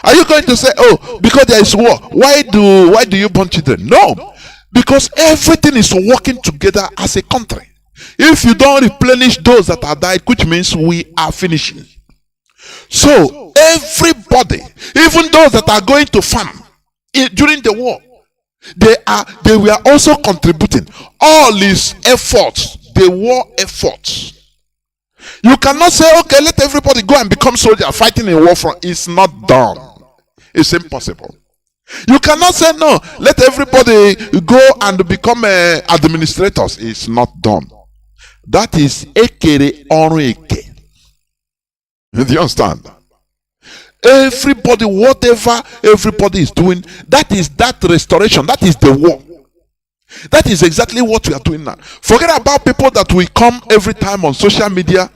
Are you going to say, oh, because there is war, why do you born children? No, because everything is working together as a country. If you don't replenish those that are died, which means we are finishing. So everybody, even those that are going to farm during the war, they were also contributing. All these efforts, the war efforts. You cannot say, okay, let everybody go and become soldiers fighting in war front. It's not done. It's impossible. You cannot say, no, let everybody go and become administrators. It's not done. That is ekere oru eke. Do you understand? Everybody, whatever everybody is doing, that is that restoration. That is the war. That is exactly what we are doing now. Forget about people that will come every time on social media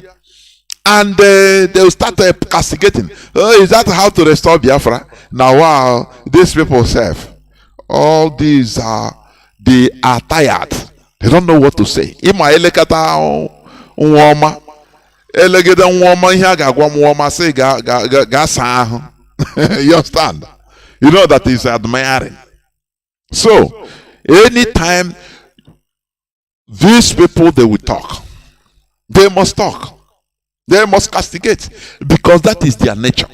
and they'll start castigating. Oh, is that how to restore Biafra? Now, wow, these people serve. All these they are tired. They don't know what to say. Ima elekata nwoma. Elegede nwoma ihe agagwa nwoma say ga sa ahu. You understand? You know that is admiring. So, anytime these people they will talk, they must talk. They must castigate because that is their nature.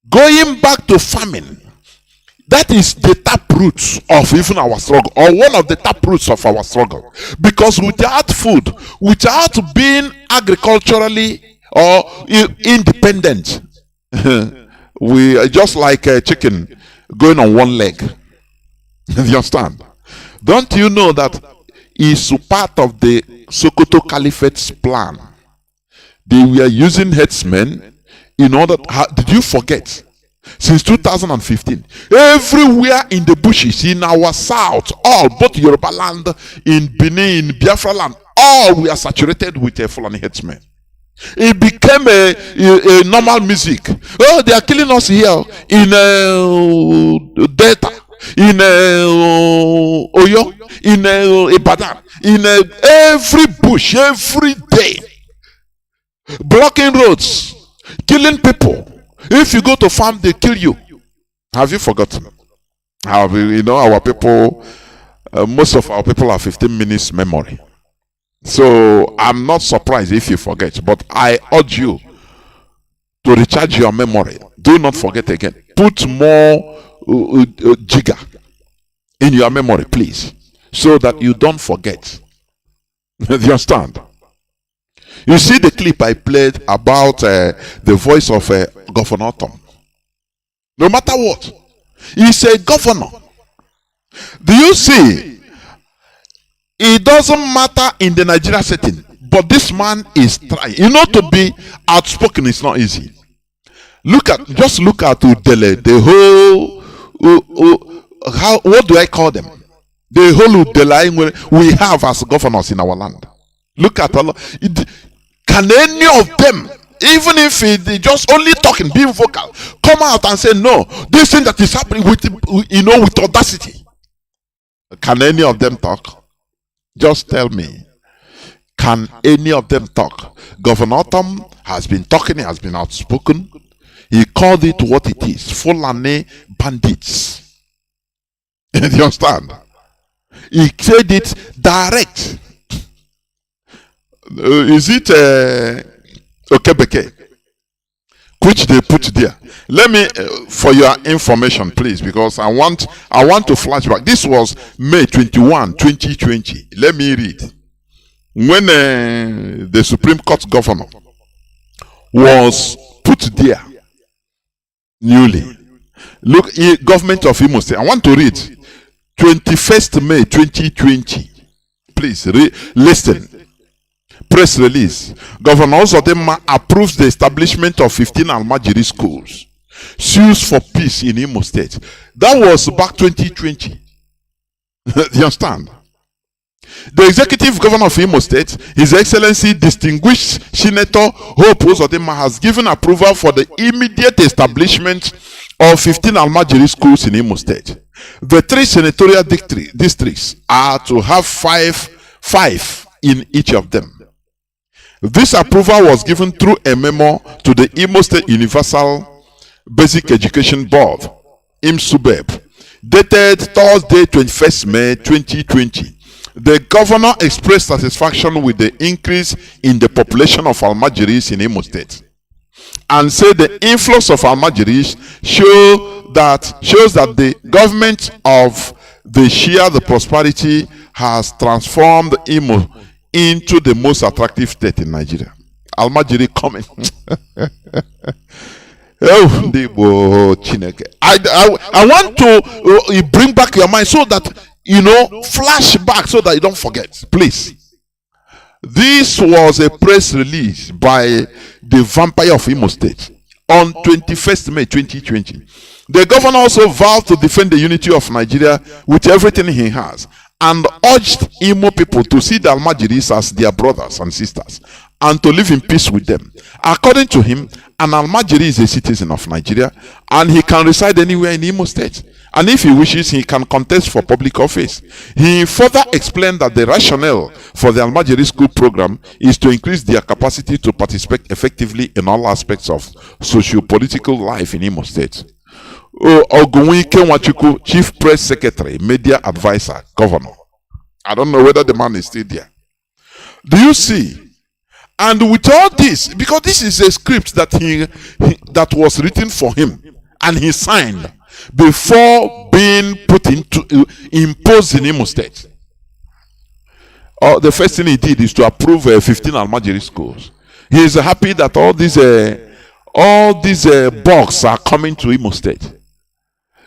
Going back to farming, that is the tap roots of even our struggle, or one of the tap roots of our struggle. Because without food, without being agriculturally or independent, we are just like a chicken going on one leg. You understand? Don't you know that is part of the Sokoto Caliphate's plan? They were using headsmen in order. Did you forget? Since 2015, everywhere in the bushes, in our south, all both Yoruba land, in Benin, in Biafra land, all we are saturated with a Fulani headsmen. It became a normal music. Oh, they are killing us here in Delta, in Oyo, in Ibadan, in every bush, every day, blocking roads, killing people. If you go to farm, they kill you. Have you forgotten? Our people, most of our people have 15 minutes memory. So I'm not surprised if you forget, but I urge you to recharge your memory. Do not forget again. Put more jigger in your memory, please, so that you don't forget. Do you understand? You see the clip I played about the voice of Governor Tom. No matter what, he's a governor. Do you see? It doesn't matter in the Nigeria setting, but this man is trying. To be outspoken is not easy. Just look at Udele, the whole, what do I call them? The whole Udele we have as governors in our land. Look at Allah. Can any of them, even if they just only talking, being vocal, come out and say, no, this thing that is happening with audacity? Can any of them talk? Just tell me. Can any of them talk? Governor Tom has been talking, he has been outspoken. He called it what it is. Fulani bandits. Do you understand? He said it direct. Is it Okebeke, which they put there? Let me, for your information, please, because I want to flashback. This was May 21, 2020. Let me read. When the Supreme Court governor was put there newly. Look, government of Imo State. I want to read 21st May 2020. Please listen. Press release. Governor Ozodinma approves the establishment of 15 Almajiri schools. Sues for peace in Imo State. That was back 2020. You understand? The executive governor of Imo State, His Excellency Distinguished Senator Hope Uzodinma, has given approval for the immediate establishment of 15 Almajiri schools in Imo State. The 3 senatorial districts are to have five in each of them. This approval was given through a memo to the Imo State Universal Basic Education Board, IMSUBEB, dated Thursday, 21st May 2020. The governor expressed satisfaction with the increase in the population of Almajiris in Imo State and said the influx of Almajiris shows that the government of the Shia, the prosperity, has transformed Imo into the most attractive state in Nigeria. Almajiri coming. I want to bring back your mind so that flash back so that you don't forget, please. This was a press release by the vampire of Imo State on 21st May 2020. The governor also vowed to defend the unity of Nigeria with everything he has and urged Imo people to see the Almajiris as their brothers and sisters and to live in peace with them. According to him, an Almajiri is a citizen of Nigeria and he can reside anywhere in Imo State. And if he wishes, he can contest for public office. He further explained that the rationale for the Almajiri school program is to increase their capacity to participate effectively in all aspects of socio-political life in Imo State. Ogunwike Nwachukwu, Chief Press Secretary, Media Advisor, Governor. I don't know whether the man is still there. Do you see? And with all this, because this is a script that that was written for him and he signed before being put into imposed in Imo State. The first thing he did is to approve 15 Almajiri schools. He is happy that all these bugs are coming to Imo State.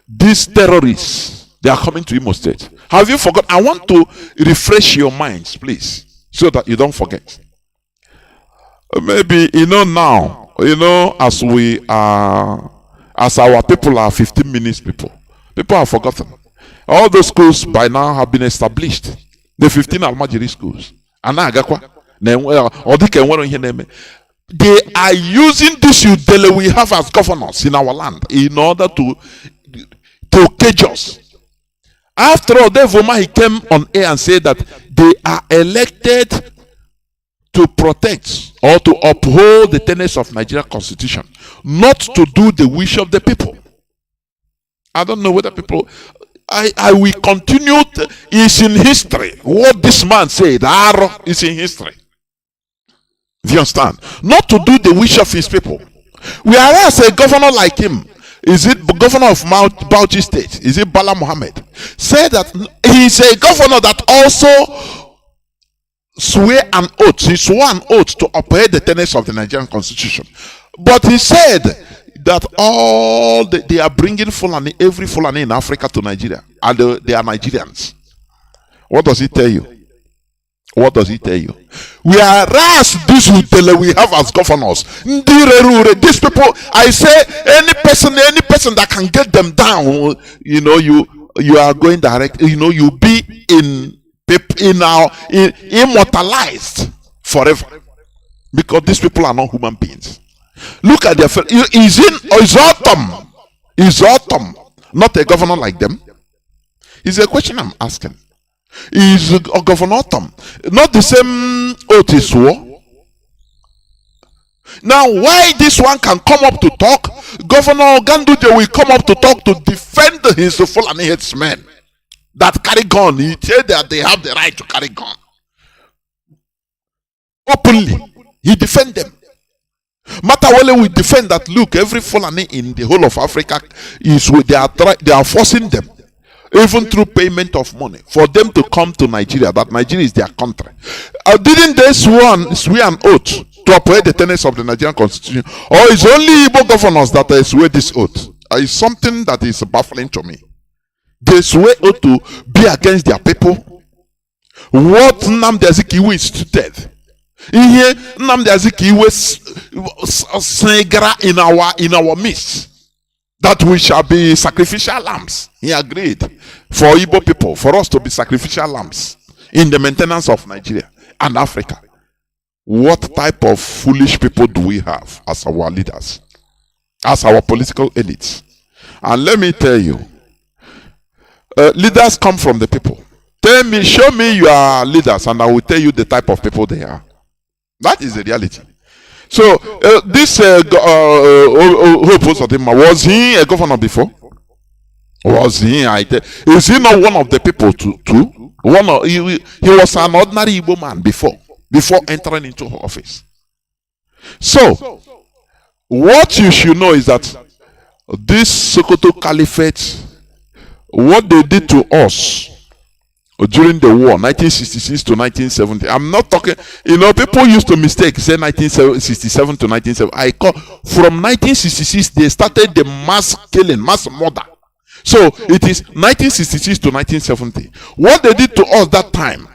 These terrorists, they are coming to Imo State. Have you forgotten? I want to refresh your minds, please, so that you don't forget. Maybe now, as we are, as our people are 15 minutes people have forgotten. All those schools by now have been established. The 15 Almajiri schools. They are using this udele we have as governors in our land in order to cage us. After all, Devoma, he came on air and said that they are elected to protect or to uphold the tenets of Nigerian constitution, not to do the wish of the people. I don't know whether people, I will continue. It's in history. What this man said is in history. Do you understand? Not to do the wish of his people. Whereas a governor like him, is it governor of Bauchi State? Is it Bala Mohammed? Said that he's a governor that also swore an oath. He swore an oath to uphold the tenets of the Nigerian constitution. But he said that they are bringing Fulani, every Fulani in Africa to Nigeria, and they are Nigerians. What does he tell you? What does he tell you? Whereas this we have as governors, these people, I say, any person that can get them down, you are going direct. You be immortalized forever, because these people are not human beings. Look at their face. Is Autumn not a governor like them? It's a question I'm asking. Is Governor Autumn not the same oath he swore? Now, why this one can come up to talk? Governor Ganduje will come up to talk to defend his Fulani headsmen that carry gun. He said that they have the right to carry gun openly. He defend them. Matawale will defend that. Look, every Fulani in the whole of Africa is with they are forcing them, even through payment of money, for them to come to Nigeria, that Nigeria is their country. Didn't they swear an oath to uphold the tenets of the Nigerian constitution? Or is only Igbo governors that swear this oath? It's something that is baffling to me. They swear oath to be against their people. What Nnamdi Azikiwe instituted. Here, Nnamdi Azikiwe in our midst, that we shall be sacrificial lambs. He agreed for Igbo people, for us to be sacrificial lambs in the maintenance of Nigeria and Africa. What type of foolish people do we have as our leaders, as our political elites? And let me tell you, leaders come from the people. Tell me, show me your leaders, and I will tell you the type of people they are. That is the reality. So this Hope Uzodinma, was he a governor before? Was he? Is he not one of the people too? He was an ordinary Igbo man before entering into office. So what you should know is that this Sokoto Caliphate, what they did to us during the war, 1966 to 1970. I'm not talking, people used to mistake, say 1967 to 1970. I call from 1966, they started the mass killing, mass murder. So it is 1966 to 1970. What they did to us that time,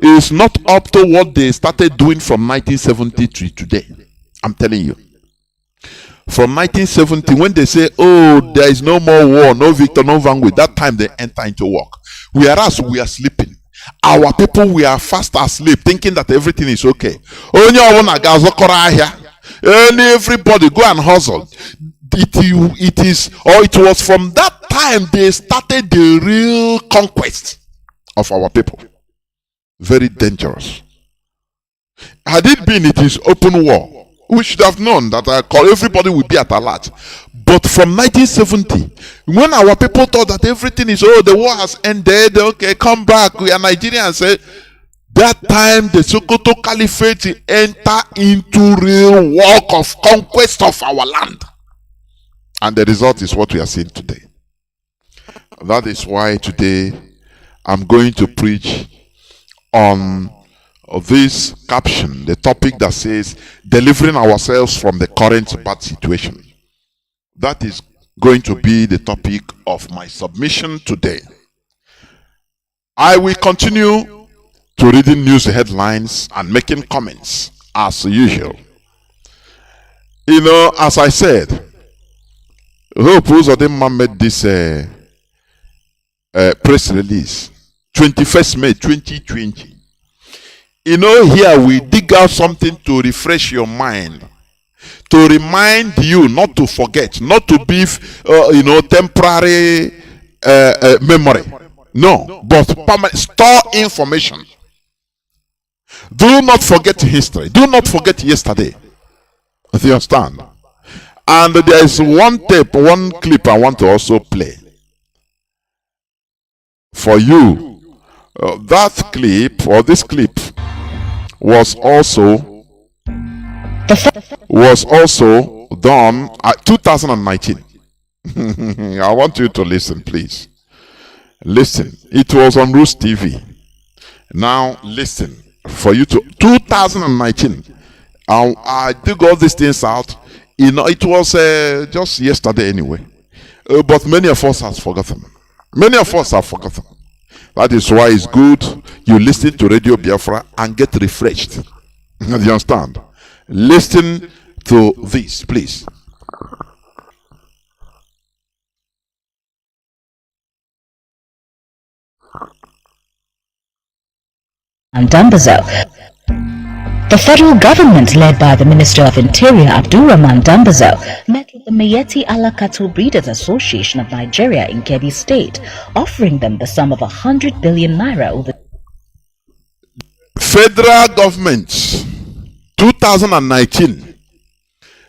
is not up to what they started doing from 1970 to today. I'm telling you. From 1970, when they say, oh, there is no more war, no victor, no vanguard, that time they enter into work. Whereas we are sleeping. Our people, we are fast asleep, thinking that everything is okay. Everybody go and hustle. It was from that time they started the real conquest of our people. Very dangerous. Had it been, it is open war, we should have known that everybody would be at alert. But from 1970, when our people thought that everything is, the war has ended, okay, come back, we are Nigerians, that time the Sokoto Caliphate enter into real work of conquest of our land. And the result is what we are seeing today. That is why today I'm going to preach on this caption, the topic that says delivering ourselves from the current bad situation. That is going to be the topic of my submission today. I will continue to reading news headlines and making comments as usual. As I said, Hope Uzodinma made this press release 21st May 2020. Here we dig out something to refresh your mind, to remind you not to forget, not to be, temporary memory. No, but permanent. Store information. Do not forget history. Do not forget yesterday. Do you understand? And there is one clip I want to also play for you. That clip, or this clip, was also done at 2019. I want you to listen, please. Listen. It was on Roots TV. Now listen. For you to 2019. I dig all these things out. It was just yesterday anyway. But many of us have forgotten. Many of us have forgotten. That is why it's good you listen to Radio Biafra and get refreshed. Do you understand? Listen to this, please. And Dambazo. The federal government, led by the Minister of Interior Abdurrahman Dambazo, met with the Miyetti Allah Cattle Breeders Association of Nigeria in Kebbi State, offering them the sum of 100 billion naira over. Federal government 2019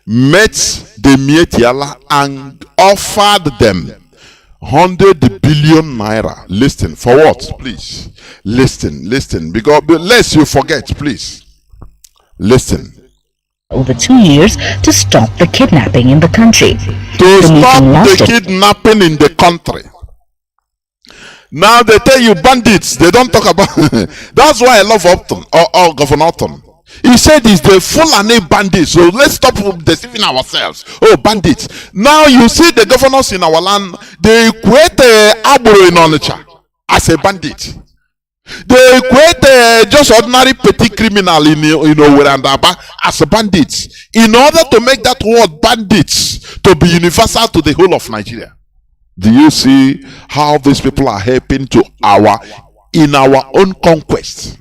met the Miyetti Allah and offered them 100 billion naira. Listen, for what? Please listen, because lest you forget, please listen. Over 2 years to stop the kidnapping in the country. To stop the kidnapping in the country. Now they tell you bandits, they don't talk about that's why I love Upton or Governor Upton. He said it's the Fulani bandits, so let's stop deceiving ourselves. Oh, bandits. Now you see the governors in our land, they equate Aburo in Onitsha as a bandit. They equate just ordinary petty criminal in Werandaba as bandits, in order to make that word bandits to be universal to the whole of Nigeria. Do you see how these people are helping to in our own conquest?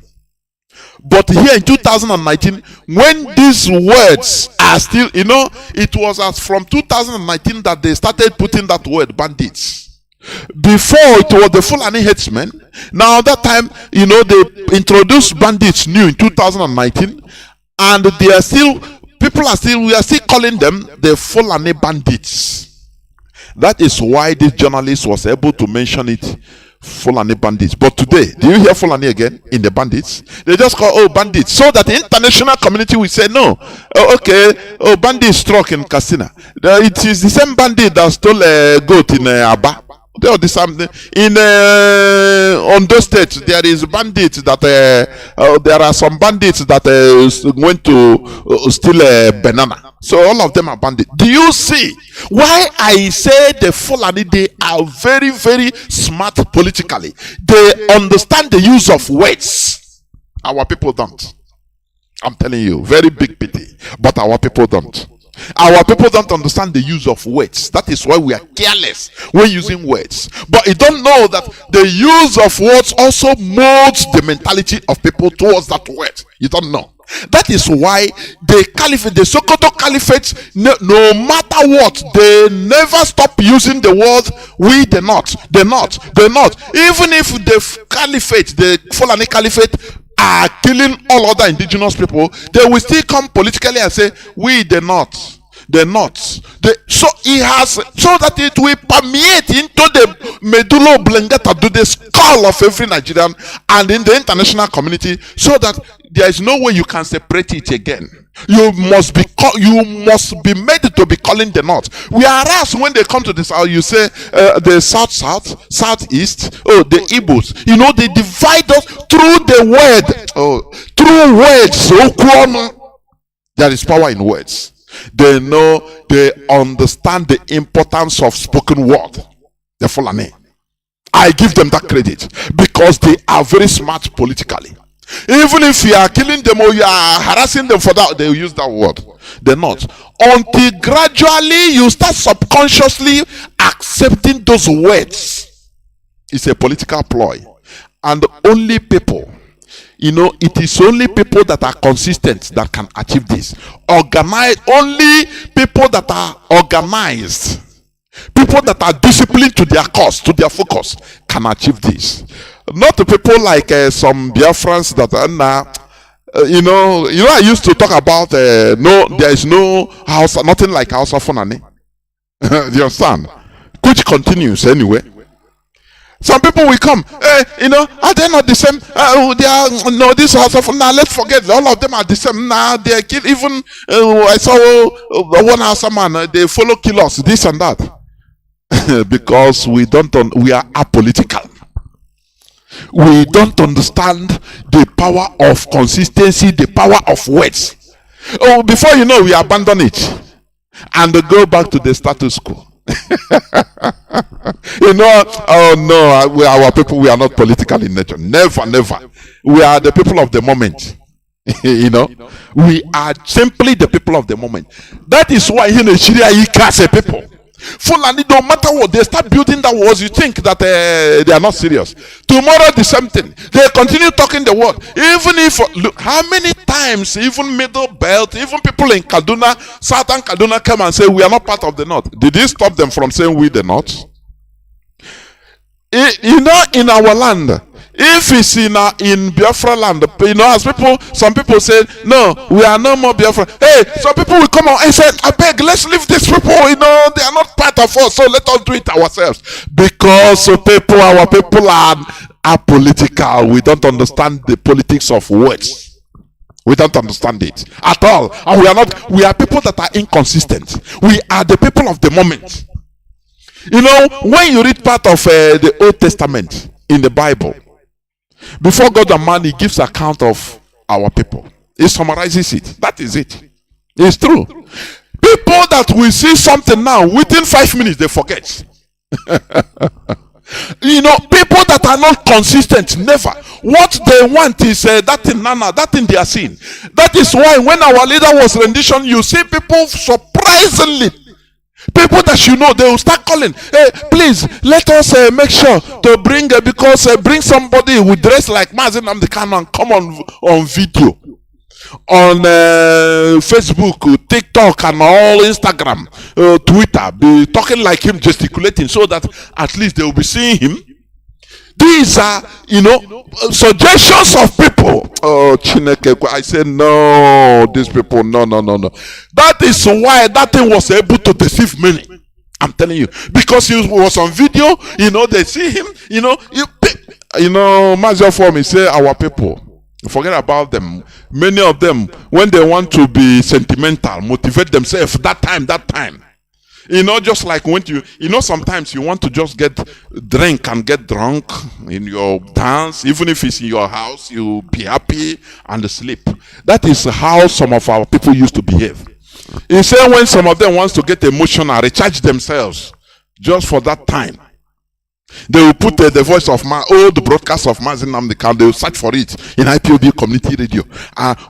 But here in 2019, when these words are still, it was as from 2019 that they started putting that word bandits. Before it was the Fulani headsmen. Now that time, they introduced bandits new in 2019, and we are still calling them the Fulani bandits. That is why this journalist was able to mention it, Fulani bandits. But today, do you hear Fulani again in the bandits? They just call bandits, so that the international community will say no. Bandits struck in Katsina. It is the same bandit that stole a goat in Aba. In Ondo State, there is bandits that there are some bandits that went to steal a banana. So all of them are bandits. Do you see why I say the Fulani, they are very, very smart politically? They understand the use of words. Our people don't. I'm telling you, very big pity. But our people don't. Our people don't understand the use of words. That is why we are careless when using words. But you don't know that the use of words also molds the mentality of people towards that word. You don't know. That is why the caliphate, the Sokoto caliphate, no matter what, they never stop using the word we, the not. Even if the caliphate, the Fulani caliphate, are killing all other indigenous people, they will still come politically and say we, the not. So he has, so that it will permeate into the medulla oblongata, to the skull of every Nigerian and in the international community, so that there is no way you can separate it again. You must be made to be calling the north. Whereas when they come to the south, you say the southeast, the Igbos. They divide us through the word. Through words. There is power in words. They know, they understand the importance of spoken word. The Fulani. I give them that credit because they are very smart politically. Even if you are killing them or you are harassing them for that, they will use that word. They're not. Until gradually you start subconsciously accepting those words. It's a political ploy. And only people, it is only people that are consistent that can achieve this. Only people that are organized, people that are disciplined to their cause, to their focus, can achieve this. Not the people like some Biafrans that are now, I used to talk about there is no house, nothing like Hausa-Fulani. Do you understand? Which continues anyway. Some people will come, are they not the same? They are no, this Hausa-Fulani. Now let's forget, all of them are the same. Now they are kill. Even I saw one Hausa man, they follow killers, this and that, because we are apolitical. We don't understand the power of consistency, the power of words. Before you know, we abandon it and go back to the status quo. Our people, we are not political in nature. Never. We are the people of the moment. We are simply the people of the moment. That is why in Nigeria, you can't say people. Fulani, no matter what, they start building that walls, you think that they are not serious. Tomorrow the same thing. They continue talking the word. Even if, look, how many times, even middle belt, even people in Kaduna, southern Kaduna come and say we are not part of the north. Did it stop them from saying we the north? In our land, if it's in Biafra land, as some people say, no, we are no more Biafra. Hey, some people will come out and say, I beg, let's leave these people, they are not part of us, so let us do it ourselves. Because our people are apolitical. We don't understand the politics of words. We don't understand it at all. And we are people that are inconsistent. We are the people of the moment. When you read part of the Old Testament in the Bible, before God and man, he gives account of our people. He summarizes it. That is it. It's true. People that will see something now, within 5 minutes, they forget. People that are not consistent, never. What they want is that thing, that thing they are seeing. That is why when our leader was rendition, you see people surprisingly, People that you know, they will start calling. Hey, please let us make sure to bring bring somebody who dress like Mazi Nnamdi Kanu and come on video on Facebook, TikTok, and all Instagram, Twitter. Be talking like him, gesticulating, so that at least they will be seeing him. These are, suggestions of people. Oh, Chineke, I said, no, these people, no. That is why that thing was able to deceive many. I'm telling you. Because he was on video, they see him, Mazi for me, say our people. Forget about them. Many of them, when they want to be sentimental, motivate themselves that time. Just like when sometimes you want to just drink and get drunk in your dance, even if it's in your house, you be happy and sleep. That is how some of our people used to behave. He said when some of them wants to get emotional, recharge themselves just for that time, they will put the voice of the broadcast of Mazi Nnamdi Kanu. They will search for it in IPOB community radio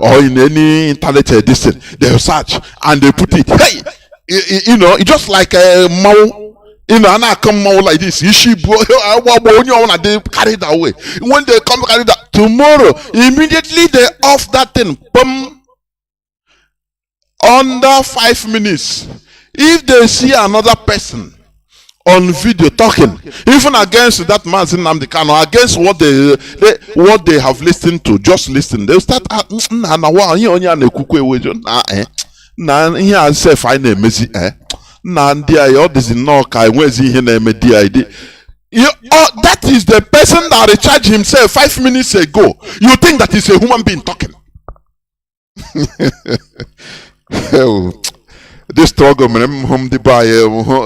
or in any internet edition. They will search and they put it. Hey, just like a mouth. And I come out like this. They carry that away. When they come carry that tomorrow, immediately they off that thing. Boom. Under 5 minutes, if they see another person on video talking, even against that Mazi Nnamdi Kanu, against what they have listened to, just listen, they'll start here say fine Mazi that is the person that recharged himself 5 minutes ago. You think that is a human being talking? This struggle,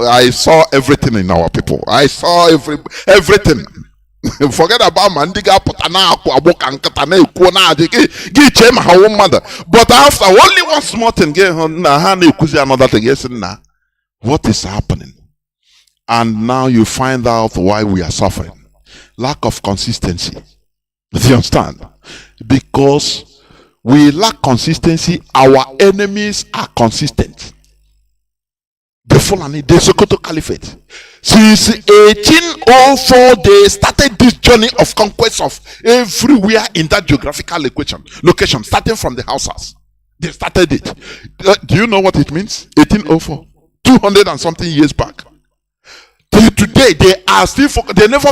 I saw everything in our people. I saw everything. Forget about Mandiga Potana, mother. But after only one small thing, what is happening? And now you find out why we are suffering. Lack of consistency. Do you understand? Because we lack consistency, our enemies are consistent. The Fulani, the Sokoto Caliphate. Since 1804, they started this journey of conquest of everywhere in that geographical location, starting from the Hausas. They started it. Do you know what it means? 1804, 200 and something years back. Till today, they are still they never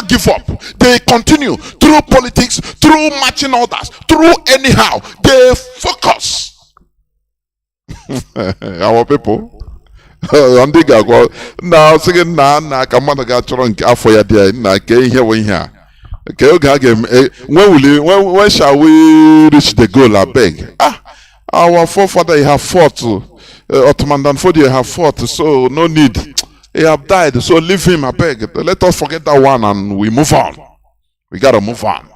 give up. They continue through politics, through matching orders, through anyhow. They focus. Our people. Now singing na kamana ga choro nke afọ ya dia na ke ihe we ihe when shall we reach the goal? I beg. Our forefather have fought, Ottoman Danfodio have fought, so no need. He have died, so leave him. I beg. Let us forget that one and we move on. We gotta move on.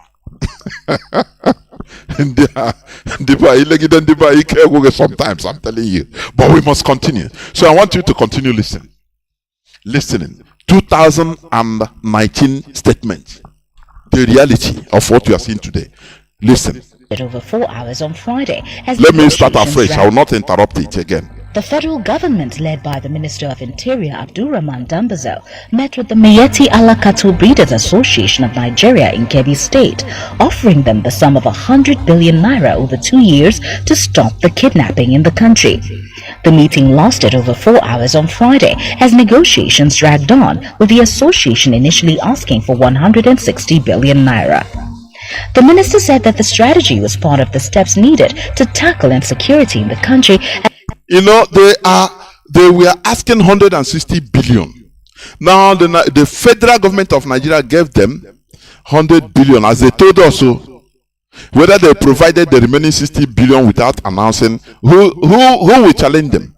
Sometimes I'm telling you, but we must continue. So I want you to continue listening. 2019 statement, the reality of what you are seeing today. Listen. Over 4 hours on Friday. Let me start afresh. I will not interrupt it again. The federal government, led by the Minister of Interior, Abdurrahman Dambazo, met with the Miyetti Allah Cattle Breeders Association of Nigeria in Kebbi State, offering them the sum of 100 billion naira over 2 years to stop the kidnapping in the country. The meeting lasted over 4 hours on Friday as negotiations dragged on, with the association initially asking for 160 billion naira. The minister said that the strategy was part of the steps needed to tackle insecurity in the country. They were asking 160 billion. Now the federal government of Nigeria gave them 100 billion, as they told us so. Whether they provided the remaining 60 billion without announcing, who will challenge them?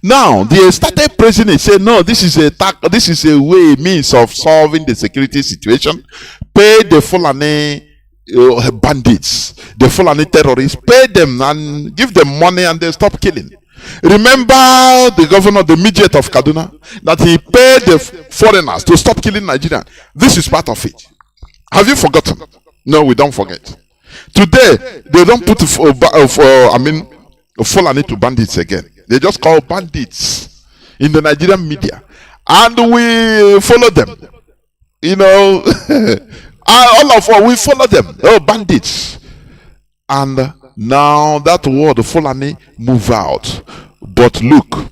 Now they started praising it, say no, this is a means of solving the security situation. Pay the Fulani bandits, the Fulani terrorists, pay them and give them money and they stop killing. Remember the governor, the midget of Kaduna, that he paid the foreigners to stop killing Nigerians. This is part of it. Have you forgotten? No, we don't forget. Today they don't put Fulani to bandits again. They just call bandits in the Nigerian media. And we follow them. You know, all of us, we follow them. Oh, bandits. And now that word Fulani move out. But look,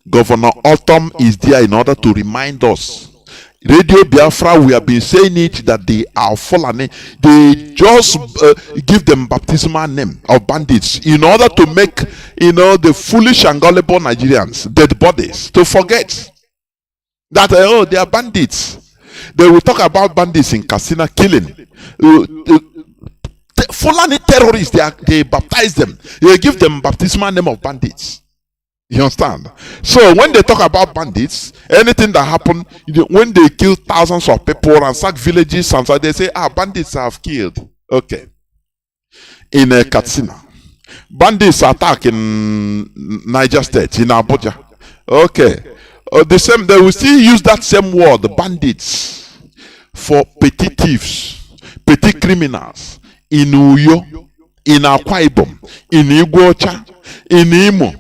Governor Autumn is there in order to remind us. Radio Biafra, we have been saying it that they are Fulani. They just give them baptismal name of bandits in order to make, the foolish and gullible Nigerians, dead bodies, to forget that, oh, they are bandits. They will talk about bandits in Katsina killing. Fulani terrorists, they baptize them. They give them baptismal name of bandits. You understand? So when they talk about bandits, anything that happened, when they kill thousands of people and sack villages, and so they say, bandits have killed. Okay. In Katsina, bandits attack in Niger State, in Abuja. Okay. The same, they will still use that same word, bandits, for petty thieves, petty criminals in Uyo, in Akwa Ibom, in Iguacha, in Imo,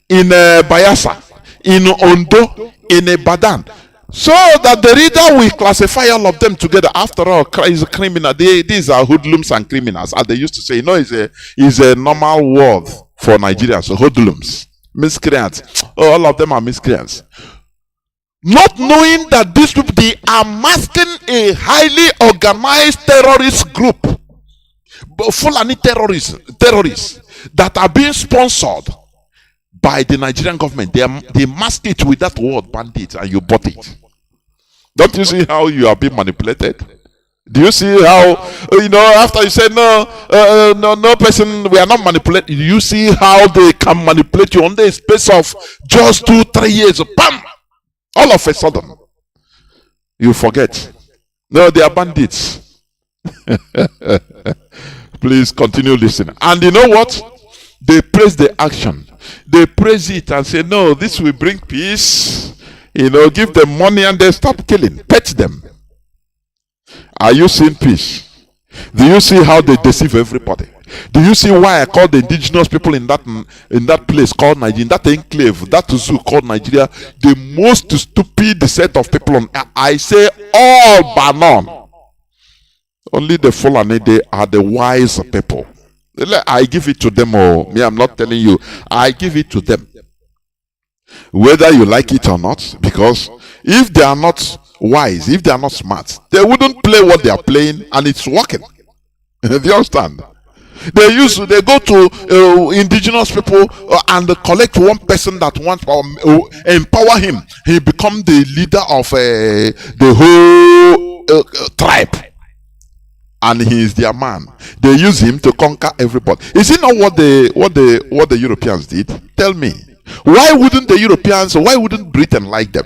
in Bayelsa, in Ondo, in Ibadan, so that the reader will classify all of them together. After all, is a criminal. These are hoodlums and criminals, as they used to say. Is a normal word for Nigerians. Hoodlums, miscreants. Oh, all of them are miscreants. Not knowing that these people, they are masking a highly organized terrorist group, Fulani terrorists that are being sponsored by the Nigerian government. They mask it with that word bandit, and you bought it. Don't you see how you are being manipulated? Do you see how, after you say no person, we are not manipulated. You see how they can manipulate you on the space of just 2-3 years. Bam! All of a sudden, you forget. No, they are bandits. Please continue listening. And you know what? They praise the action. They praise it and say, no, this will bring peace. Give them money and they stop killing. Pet them. Are you seeing peace? Do you see how they deceive everybody? Do you see why I call the indigenous people in that place called Nigeria, in that enclave, that zoo called Nigeria, the most stupid set of people on earth? I say all but none. Only the Fulani, they are the wise people. I give it to them. Me, I'm not telling you. I give it to them. Whether you like it or not, because if they are not wise, if they are not smart, they wouldn't play what they are playing, and it's working. Do you understand? They go to indigenous people and collect one person that wants power, empower him. He become the leader of the whole tribe, and he is their man. They use him to conquer everybody. Is it not what the Europeans did? Tell me, why wouldn't the Europeans? Why wouldn't Britain like them?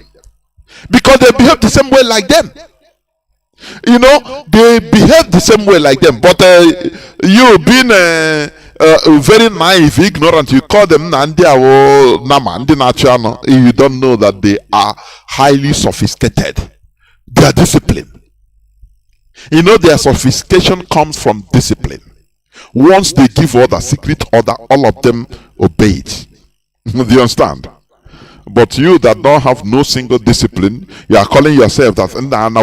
Because they behave the same way like them. They behave the same way like them. But you being very naive, ignorant, you call them Nnamdi or Nnamdi Nachiano. You don't know that they are highly sophisticated. Their discipline. Their sophistication comes from discipline. Once they give order, secret order, all of them obey it. Do you understand? But you that don't have no single discipline, you are calling yourself that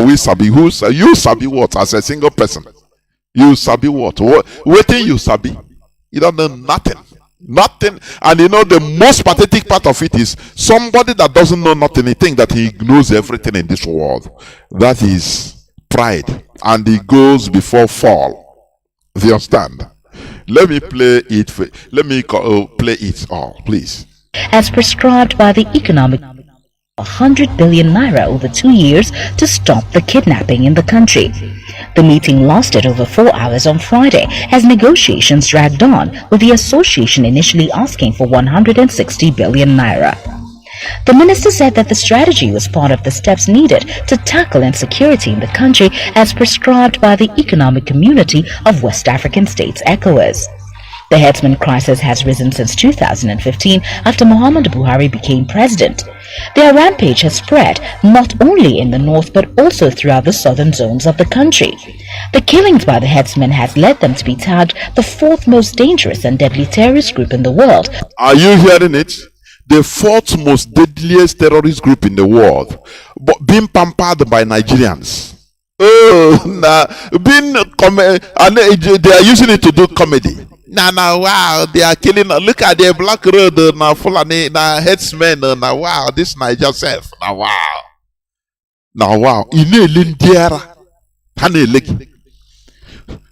we sabi. You sabi what as a single person? You sabi what? Waiting you sabi. You don't know nothing. Nothing. And the most pathetic part of it is somebody that doesn't know nothing, he thinks that he knows everything in this world. That is pride. And he goes before fall. Do you understand? Let me play it. Let me play it all, please. As prescribed by the economic 100 billion naira over 2 years to stop the kidnapping in the country. The meeting lasted over 4 hours on Friday as negotiations dragged on, with the association initially asking for 160 billion naira. The minister said that the strategy was part of the steps needed to tackle insecurity in the country as prescribed by the Economic Community of West African States, ECOWAS. The headsman crisis has risen since 2015 after Muhammad Buhari became president. Their rampage has spread not only in the north but also throughout the southern zones of the country. The killings by the headsmen has led them to be tagged the fourth most dangerous and deadly terrorist group in the world. Are you hearing it? the fourth most deadliest terrorist group in the world, but being pampered by Nigerians. Oh, and they are using it to do comedy. Wow, they are killing. Look at the black road now, Fulani, now headsmen. Now, wow, this Niger self. Now, wow.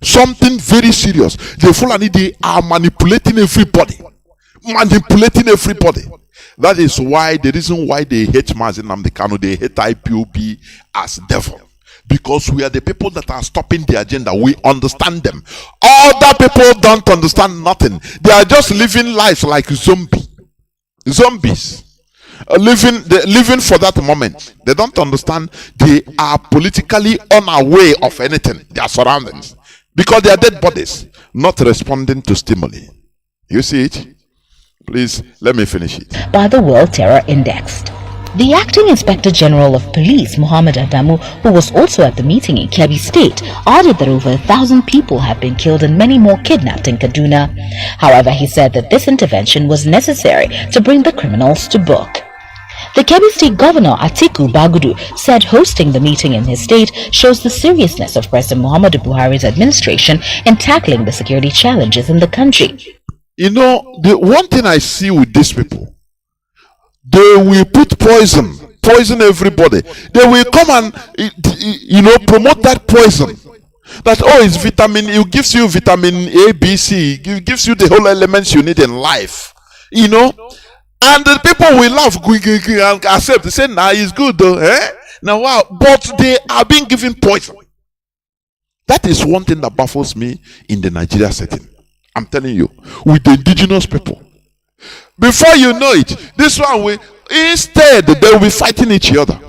Something very serious. The Fulani, they are manipulating everybody. That is why the reason why they hate Mazi Nnamdi Kanu, they hate IPOB as devil. Because we are the people that are stopping the agenda. We understand them. Other people don't understand nothing. They are just living lives like zombies. Living for that moment. They don't understand. They are politically unaware of anything, their surroundings, because they are dead bodies, not responding to stimuli. You see it? Please let me finish it. By the World Terror Index. The Acting Inspector General of Police, Muhammad Adamu, who was also at the meeting in Kebbi State, added that over 1,000 people have been killed and many more kidnapped in Kaduna. However, he said that this intervention was necessary to bring the criminals to book. The Kebbi State Governor Atiku Bagudu said hosting the meeting in his state shows the seriousness of President Muhammadu Buhari's administration in tackling the security challenges in the country. You know, the one thing I see with these people, they will put poison everybody. They will come and promote that poison. That it's vitamin. It gives you vitamin A, B, C. It gives you the whole elements you need in life. And the people will laugh and accept. They say, "Nah, it's good though." Now wow, but they are being given poison. That is one thing that baffles me in the Nigeria setting. I'm telling you, with the indigenous people. Before you know it, this one instead they will be fighting each other.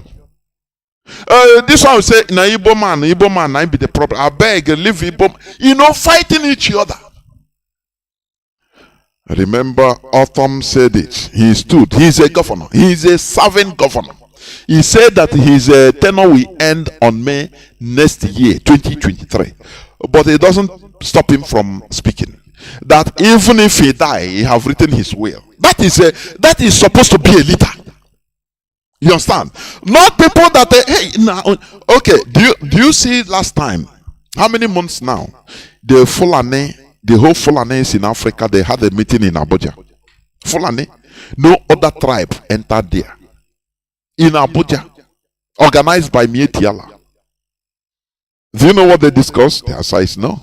This one will say, "Na Igbo man, I be the problem. I beg, leave Igbo." Fighting each other. Remember, Autumn said it. He stood. He's a governor. He's a serving governor. He said that his tenure will end on May next year, 2023. But it doesn't stop him from speaking. That even if he die, he have written his will. That is supposed to be a leader. You understand? Not people that okay. Do you see last time? How many months now? The whole Fulanis in Africa, they had a meeting in Abuja. Fulani, no other tribe entered there. In Abuja, organized by Mietiala. Do you know what they discussed? The answer is no.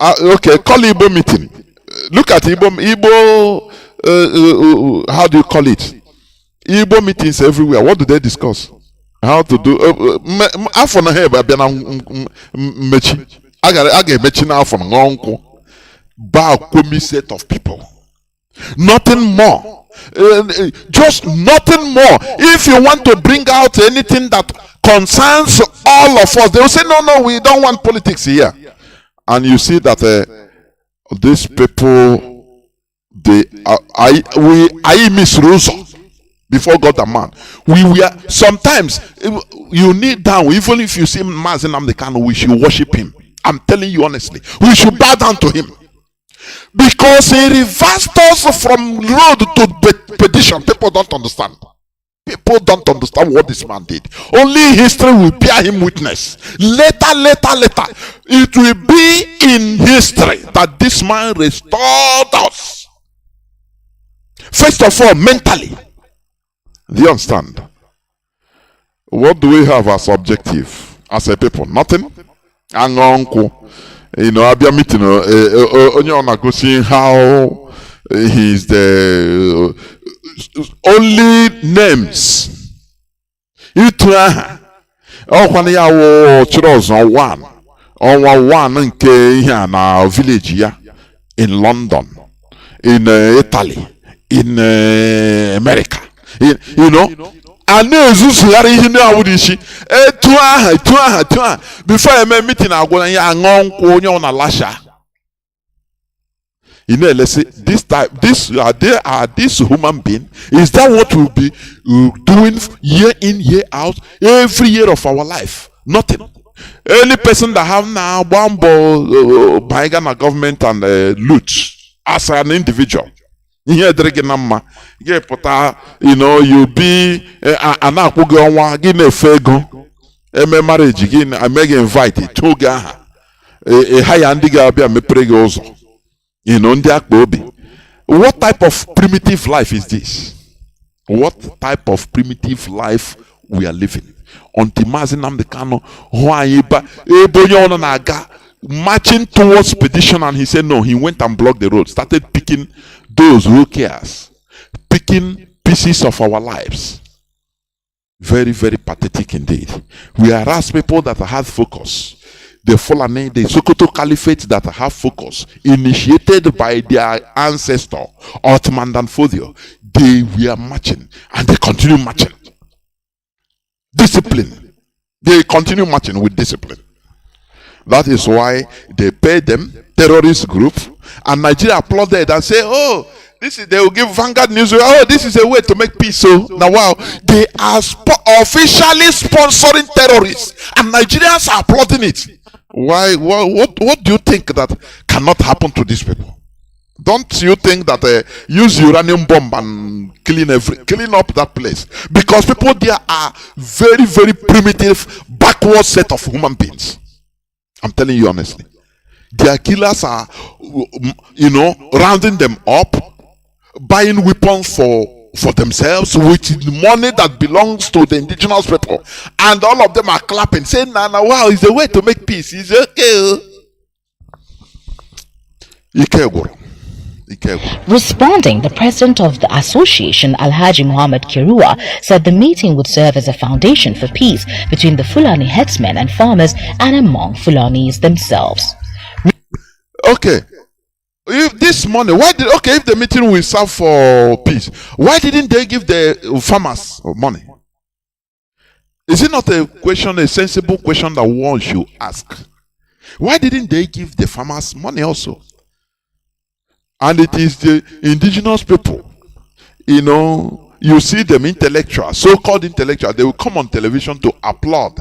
Okay, call Igbo meeting. Look at Igbo, how do you call it? Igbo meetings everywhere. What do they discuss? How to do set of people. Nothing more. Just nothing more. If you want to bring out anything that concerns all of us, they will say, no, we don't want politics here. And you see that these people, we misrule before God and man. We are sometimes you kneel down, even if you see Mazi Nnamdi Kanu, we should worship him. I'm telling you honestly, we should bow down to him. Because he reversed us from road to perdition. People don't understand. People don't understand what this man did. Only history will bear him witness. Later, it will be in history that this man restored us. First of all, mentally. Do you understand? What do we have as objective as a people? Nothing. I've been meeting on seeing how he's the only names. One village in London, in Italy, in America. Before I meeting, I go and lasha. Let's say this type, this human being. Is that what we'll be doing year in, year out, every year of our life? Nothing. Any person that have now bomb by Ghana government and loot as an individual. Ihe dịrị gị na mma, gị pụta, you be a na-akwụ gị ọnwa, gị na-efe ego, eme marriage gị ame gị invite tụọ gị aha, ha ya ndị ga-abịa mepere gị ụzọ, ndị akpa obi. What type of primitive life is this? What type of primitive life we are living? Until Mazi Nnamdi Kanu marching towards petition, and he said no, he went and blocked the road, started picking those who cares, picking pieces of our lives. Very, very pathetic indeed. We harass people that have focus. The Fulani, the Sokoto Caliphate that have focus, initiated by their ancestor, Ottoman Dan Fodio, they were marching and they continue marching. Discipline. They continue marching with discipline. That is why they pay them, terrorist group, and Nigeria applauded and say, oh, they will give Vanguard News, oh, this is a way to make peace. So now, wow, they are officially sponsoring terrorists, and Nigerians are applauding it. Why? What do you think that cannot happen to these people? Don't you think that use uranium bomb and clean up that place? Because people there are very, very primitive, backward set of human beings. I'm telling you honestly. Their killers are, rounding them up, buying weapons for themselves with money that belongs to the indigenous people, and all of them are clapping, saying, "Nah, wow, it's a way to make peace. It's okay." Responding, the president of the association, Alhaji Muhammad Kirua, said the meeting would serve as a foundation for peace between the Fulani headsmen and farmers and among Fulanis themselves. Okay. If this money, if the meeting will serve for peace, why didn't they give the farmers money? Is it not a sensible question that one should ask? Why didn't they give the farmers money also? And it is the indigenous people, you see them intellectuals, so-called intellectuals, they will come on television to applaud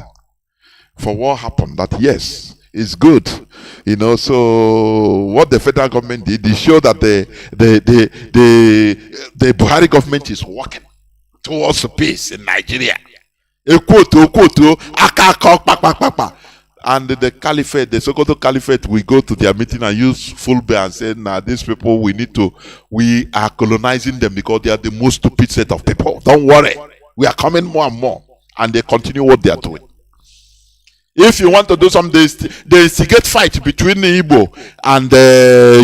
for what happened, that yes, it's good. So what the federal government did, they show that the Buhari government is working towards peace in Nigeria. And the caliphate, the Sokoto Caliphate, we go to their meeting and use full bear and say, nah, these people, we are colonizing them because they are the most stupid set of people. Don't worry. We are coming more and more. And they continue what they are doing. If you want to do something, they instigate fight between the Igbo and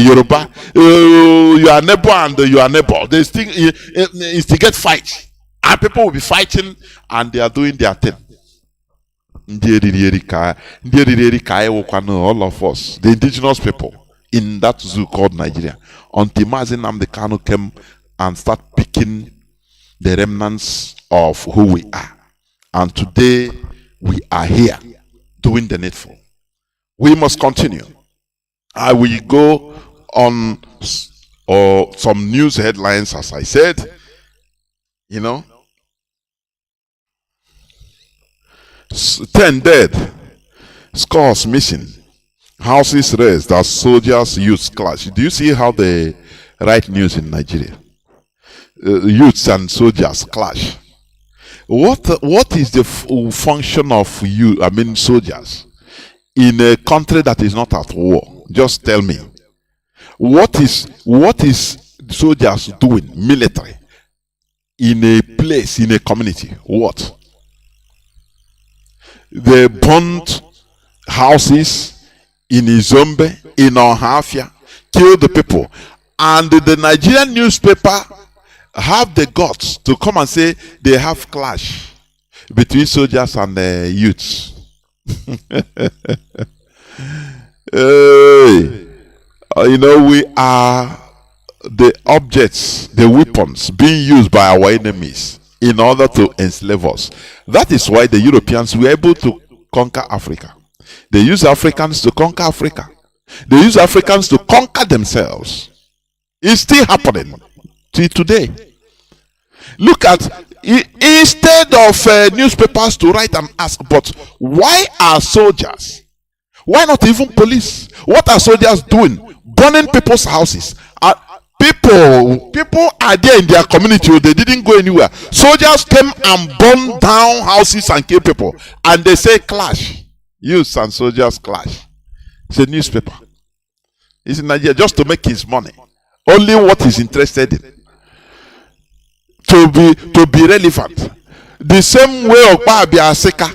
Yoruba. You are neighbor and you are neighbor. They instigate fight. And people will be fighting and they are doing their thing. All of us, the indigenous people in that zoo called Nigeria, until Mazi Nnamdi Kanu came and started picking the remnants of who we are. And today we are here doing the needful. We must continue. I will go on some news headlines, as I said, 10 dead, scores missing, houses razed as soldiers youths clash. Do you see how they write news in Nigeria? Youths and soldiers clash. What is the function of soldiers in a country that is not at war? Just tell me. What is soldiers doing, military, in a place, in a community? What? They burnt houses in Izombe, in Ohafia, killed the people. And the Nigerian newspaper have the guts to come and say they have clash between soldiers and youths. We are the objects, the weapons being used by our enemies in order to enslave us. That is why the Europeans were able to conquer Africa. They use Africans to conquer Africa. They use Africans to conquer themselves. It's still happening till today. Look at, instead of newspapers to write and ask, but why are soldiers? Why not even police? What are soldiers doing? Burning people's houses. People are there in their community. They didn't go anywhere. Soldiers came and burned down houses and killed people. And they say clash. Youths and soldiers clash. It's a newspaper. It's in Nigeria just to make his money. Only what he's interested in. To be relevant. The same way of Biafra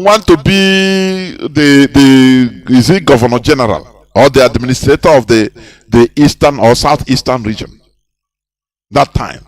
want to be the governor general or the administrator of the eastern or southeastern region. That time